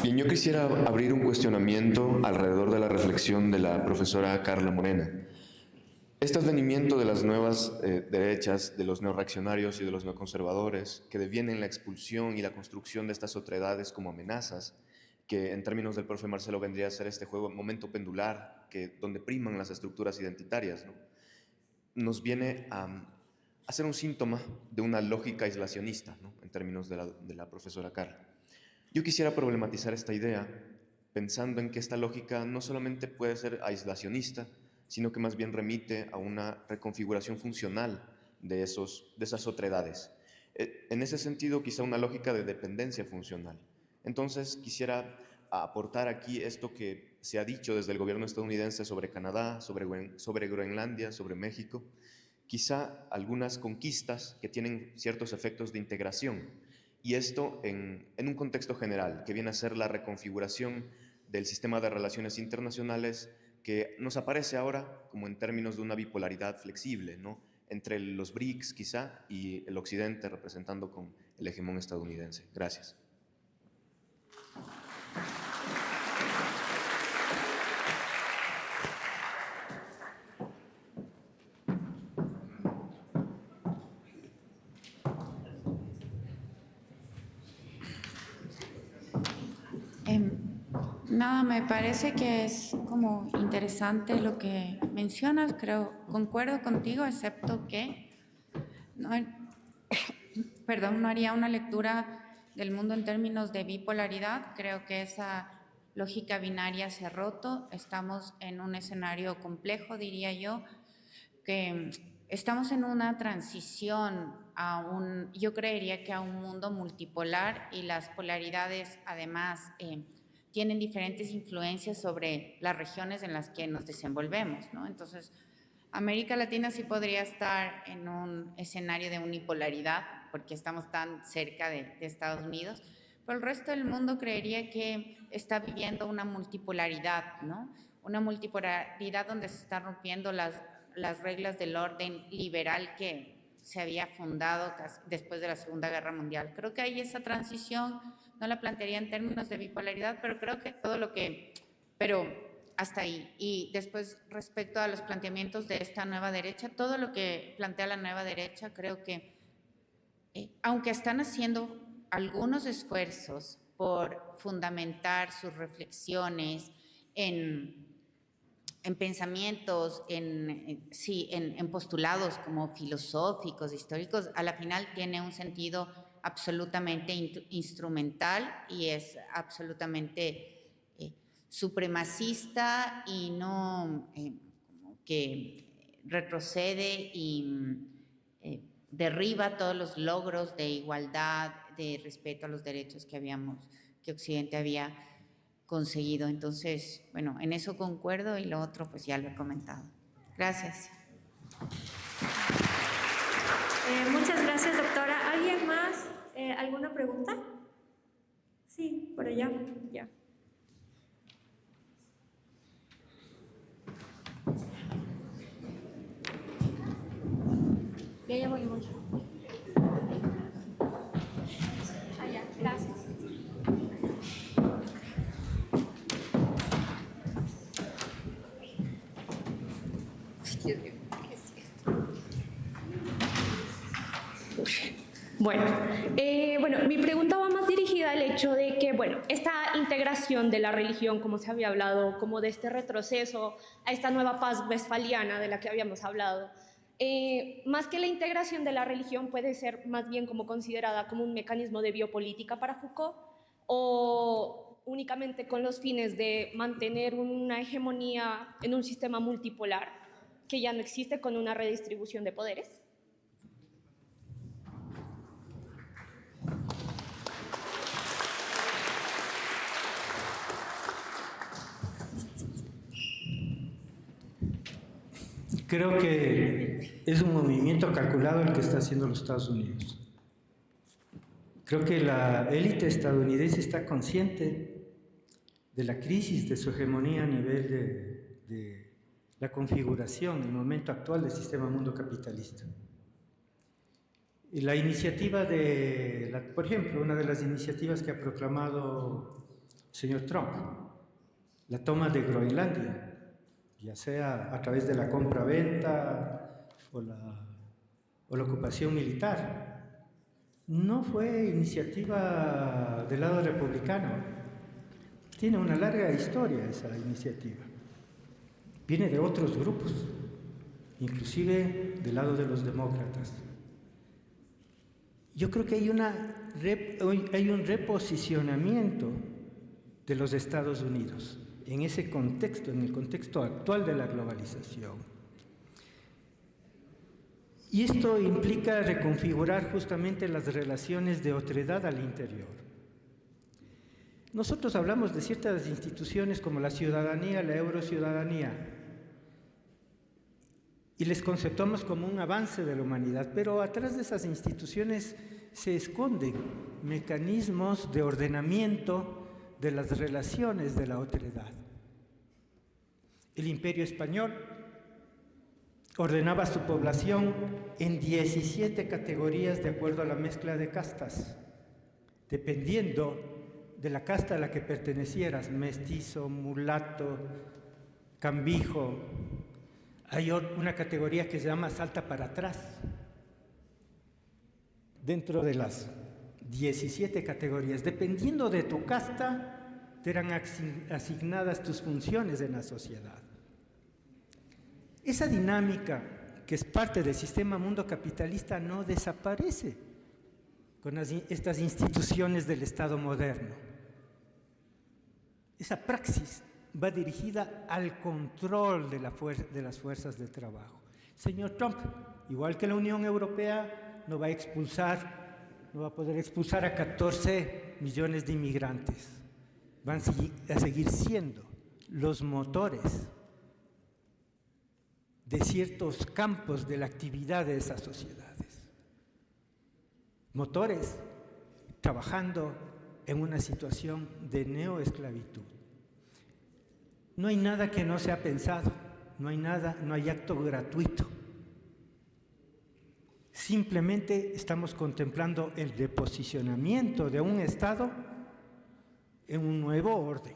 Bien, yo quisiera abrir un cuestionamiento alrededor de la reflexión de la profesora Carla Morena. Este advenimiento de las nuevas derechas, de los neorreaccionarios y de los neoconservadores, que devienen la expulsión y la construcción de estas otredades como amenazas, que en términos del profe Marcelo vendría a ser este juego, momento pendular, donde priman las estructuras identitarias, ¿no?, nos viene a ser un síntoma de una lógica aislacionista, ¿no?, en términos de la profesora Carla. Yo quisiera problematizar esta idea pensando en que esta lógica no solamente puede ser aislacionista, sino que más bien remite a una reconfiguración funcional de esas otredades. En ese sentido, quizá una lógica de dependencia funcional. Entonces, quisiera aportar aquí esto que se ha dicho desde el gobierno estadounidense sobre Canadá, sobre Groenlandia, sobre México, quizá algunas conquistas que tienen ciertos efectos de integración. Y esto en un contexto general, que viene a ser la reconfiguración del sistema de relaciones internacionales que nos aparece ahora como en términos de una bipolaridad flexible, ¿no?, entre los BRICS quizá y el Occidente representando con el hegemón estadounidense. Gracias. Nada, me parece que es como interesante lo que mencionas, concuerdo contigo, excepto que no haría una lectura del mundo en términos de bipolaridad. Creo que esa lógica binaria se ha roto, estamos en un escenario complejo, diría yo, que estamos en una transición yo creería que a un mundo multipolar, y las polaridades además tienen diferentes influencias sobre las regiones en las que nos desenvolvemos, ¿no? Entonces, América Latina sí podría estar en un escenario de unipolaridad, porque estamos tan cerca de Estados Unidos, pero el resto del mundo creería que está viviendo una multipolaridad, ¿no? Una multipolaridad donde se están rompiendo las reglas del orden liberal que se había fundado después de la Segunda Guerra Mundial. Creo que ahí esa transición no la plantearía en términos de bipolaridad, pero creo que pero hasta ahí. Y después, respecto a los planteamientos de esta nueva derecha, todo lo que plantea la nueva derecha, creo que, aunque están haciendo algunos esfuerzos por fundamentar sus reflexiones en pensamientos, en postulados como filosóficos, históricos, a la final tiene un sentido absolutamente instrumental y es absolutamente supremacista y no que retrocede y derriba todos los logros de igualdad, de respeto a los derechos que Occidente había conseguido. Entonces, bueno, en eso concuerdo y lo otro pues ya lo he comentado. Gracias. Muchas gracias, doctora. ¿Alguien más? ¿Alguna pregunta? Sí, por allá, ya. Ya voy. Allá, gracias. Bueno, mi pregunta va más dirigida al hecho de que, bueno, esta integración de la religión, como se había hablado, como de este retroceso a esta nueva paz westfaliana de la que habíamos hablado, más que la integración de la religión puede ser más bien como considerada como un mecanismo de biopolítica para Foucault, o únicamente con los fines de mantener una hegemonía en un sistema multipolar que ya no existe, con una redistribución de poderes. Creo que es un movimiento calculado el que está haciendo los Estados Unidos. Creo que la élite estadounidense está consciente de la crisis de su hegemonía a nivel de la configuración, el momento actual del sistema mundo capitalista. Y la iniciativa por ejemplo, una de las iniciativas que ha proclamado el señor Trump, la toma de Groenlandia, ya sea a través de la compra-venta o la ocupación militar, no fue iniciativa del lado republicano. Tiene una larga historia esa iniciativa. Viene de otros grupos, inclusive del lado de los demócratas. Yo creo que hay un reposicionamiento de los Estados Unidos en ese contexto, en el contexto actual de la globalización. Y esto implica reconfigurar justamente las relaciones de otredad al interior. Nosotros hablamos de ciertas instituciones como la ciudadanía, la eurociudadanía, y les conceptuamos como un avance de la humanidad, pero atrás de esas instituciones se esconden mecanismos de ordenamiento de las relaciones de la otredad. El Imperio Español ordenaba a su población en 17 categorías de acuerdo a la mezcla de castas, dependiendo de la casta a la que pertenecieras, mestizo, mulato, cambijo. Hay una categoría que se llama salta para atrás. Dentro de las 17 categorías, dependiendo de tu casta, te eran asignadas tus funciones en la sociedad. Esa dinámica, que es parte del sistema mundo capitalista, no desaparece con estas instituciones del Estado moderno. Esa praxis va dirigida al control de las fuerzas de trabajo. Señor Trump, igual que la Unión Europea, no va a poder expulsar a 14 millones de inmigrantes. Van a seguir siendo los motores de ciertos campos de la actividad de esas sociedades. Motores trabajando en una situación de neoesclavitud. No hay nada que no se ha pensado, no hay acto gratuito. simplemente estamos contemplando el reposicionamiento de un Estado en un nuevo orden.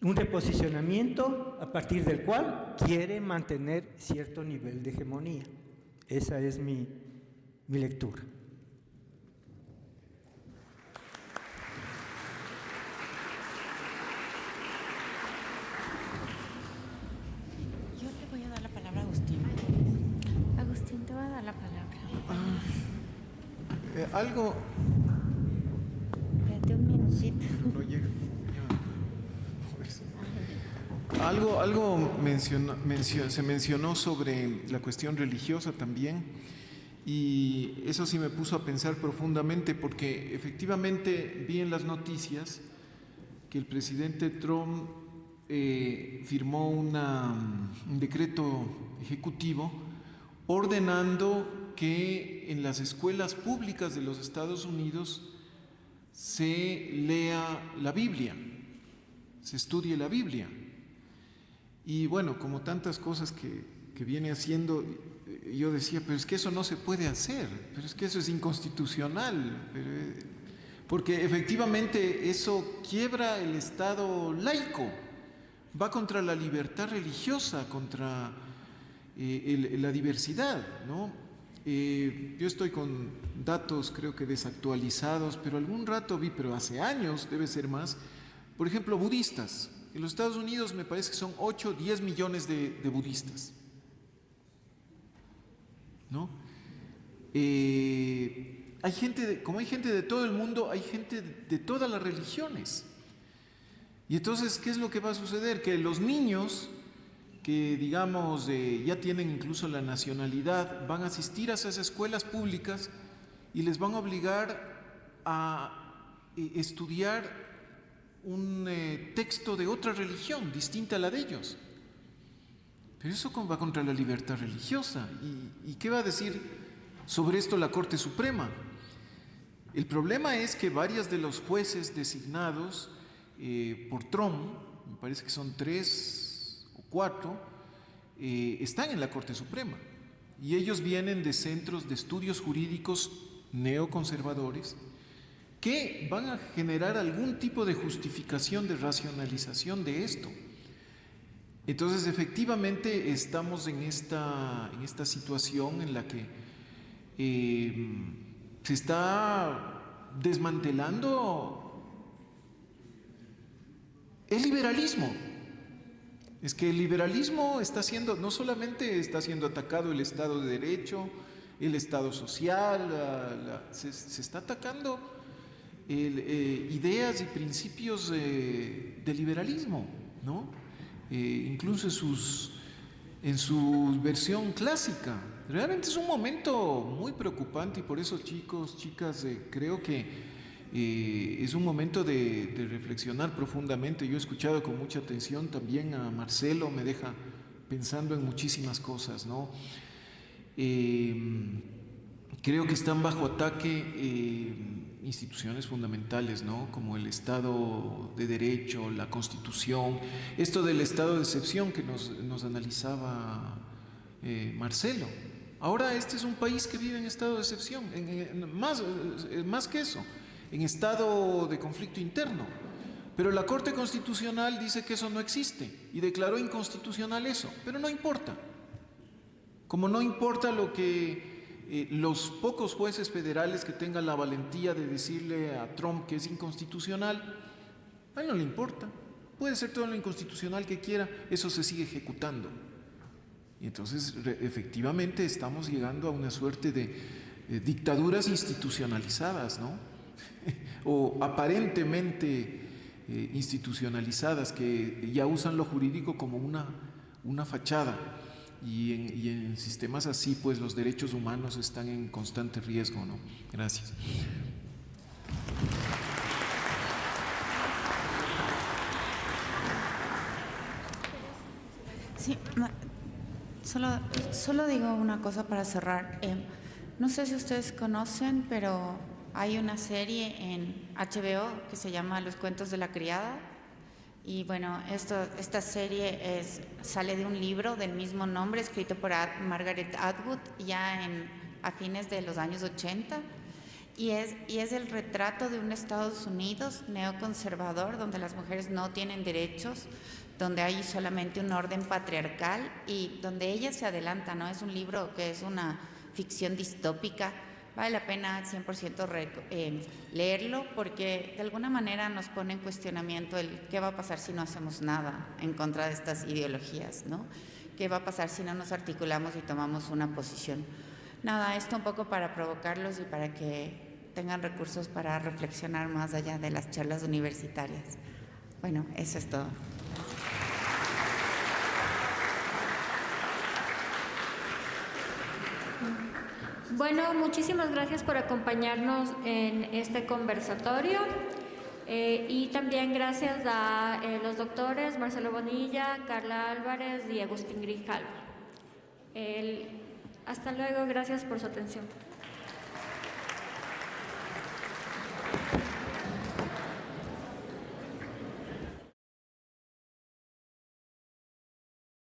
Un reposicionamiento a partir del cual quiere mantener cierto nivel de hegemonía. Esa es mi lectura. Yo le voy a dar la palabra a Agustín. Agustín, te va a dar la palabra. Algo... Espérate un minutito. No llega. Algo se mencionó sobre la cuestión religiosa también, y eso sí me puso a pensar profundamente, porque efectivamente vi en las noticias que el presidente Trump firmó un decreto ejecutivo ordenando que en las escuelas públicas de los Estados Unidos se lea la Biblia, se estudie la Biblia. Y bueno, como tantas cosas que viene haciendo, yo decía, pero es que eso no se puede hacer, pero es que eso es inconstitucional, porque efectivamente eso quiebra el Estado laico, va contra la libertad religiosa, contra la diversidad, ¿no? Yo estoy con datos creo que desactualizados, pero algún rato vi, pero hace años, debe ser más, por ejemplo, budistas. En los Estados Unidos me parece que son 8 o 10 millones de budistas, ¿no? Hay gente, como hay gente de todo el mundo, hay gente de todas las religiones. Y entonces, ¿qué es lo que va a suceder? Que los niños que, digamos, ya tienen incluso la nacionalidad, van a asistir a esas escuelas públicas y les van a obligar a estudiar un texto de otra religión distinta a la de ellos. Pero eso va contra la libertad religiosa. ¿Y qué va a decir sobre esto la Corte Suprema? El problema es que varios de los jueces designados por Trump, me parece que son 3 o 4, están en la Corte Suprema. Y ellos vienen de centros de estudios jurídicos neoconservadores que van a generar algún tipo de justificación, de racionalización de esto. Entonces, efectivamente, estamos en esta situación en la que se está desmantelando el liberalismo. Es que el liberalismo no solamente está siendo atacado el Estado de Derecho, el Estado social, se está atacando ideas y principios de liberalismo, ¿no? Incluso en su versión clásica. Realmente es un momento muy preocupante, y por eso, chicos, chicas, creo que es un momento de reflexionar profundamente. Yo he escuchado con mucha atención también a Marcelo, me deja pensando en muchísimas cosas, ¿no? Creo que están bajo ataque instituciones fundamentales, ¿no? Como el Estado de Derecho, la Constitución, esto del estado de excepción que nos analizaba Marcelo. Ahora este es un país que vive en estado de excepción, más que eso, en estado de conflicto interno. Pero la Corte Constitucional dice que eso no existe y declaró inconstitucional eso, pero no importa. Como no importa lo que los pocos jueces federales que tengan la valentía de decirle a Trump que es inconstitucional, a él no le importa. Puede ser todo lo inconstitucional que quiera, eso se sigue ejecutando. Y entonces, efectivamente, estamos llegando a una suerte de dictaduras institucionalizadas, ¿no? O aparentemente institucionalizadas, que ya usan lo jurídico como una fachada. Y en sistemas así, pues los derechos humanos están en constante riesgo, ¿no? Gracias. Sí, solo digo una cosa para cerrar. No sé si ustedes conocen, pero hay una serie en HBO que se llama Los cuentos de la criada. Y bueno, esta serie sale de un libro del mismo nombre, escrito por Margaret Atwood, ya a fines de los años 80. Y es el retrato de un Estados Unidos neoconservador, donde las mujeres no tienen derechos, donde hay solamente un orden patriarcal y donde ella se adelanta, ¿no? Es un libro que es una ficción distópica. Vale la pena 100% leerlo, porque de alguna manera nos pone en cuestionamiento el qué va a pasar si no hacemos nada en contra de estas ideologías, ¿no? ¿Qué va a pasar si no nos articulamos y tomamos una posición? Nada, esto un poco para provocarlos y para que tengan recursos para reflexionar más allá de las charlas universitarias. Bueno, eso es todo. Bueno, muchísimas gracias por acompañarnos en este conversatorio y también gracias a los doctores Marcelo Bonilla, Carla Álvarez y Agustín Grijalva. Hasta luego, gracias por su atención.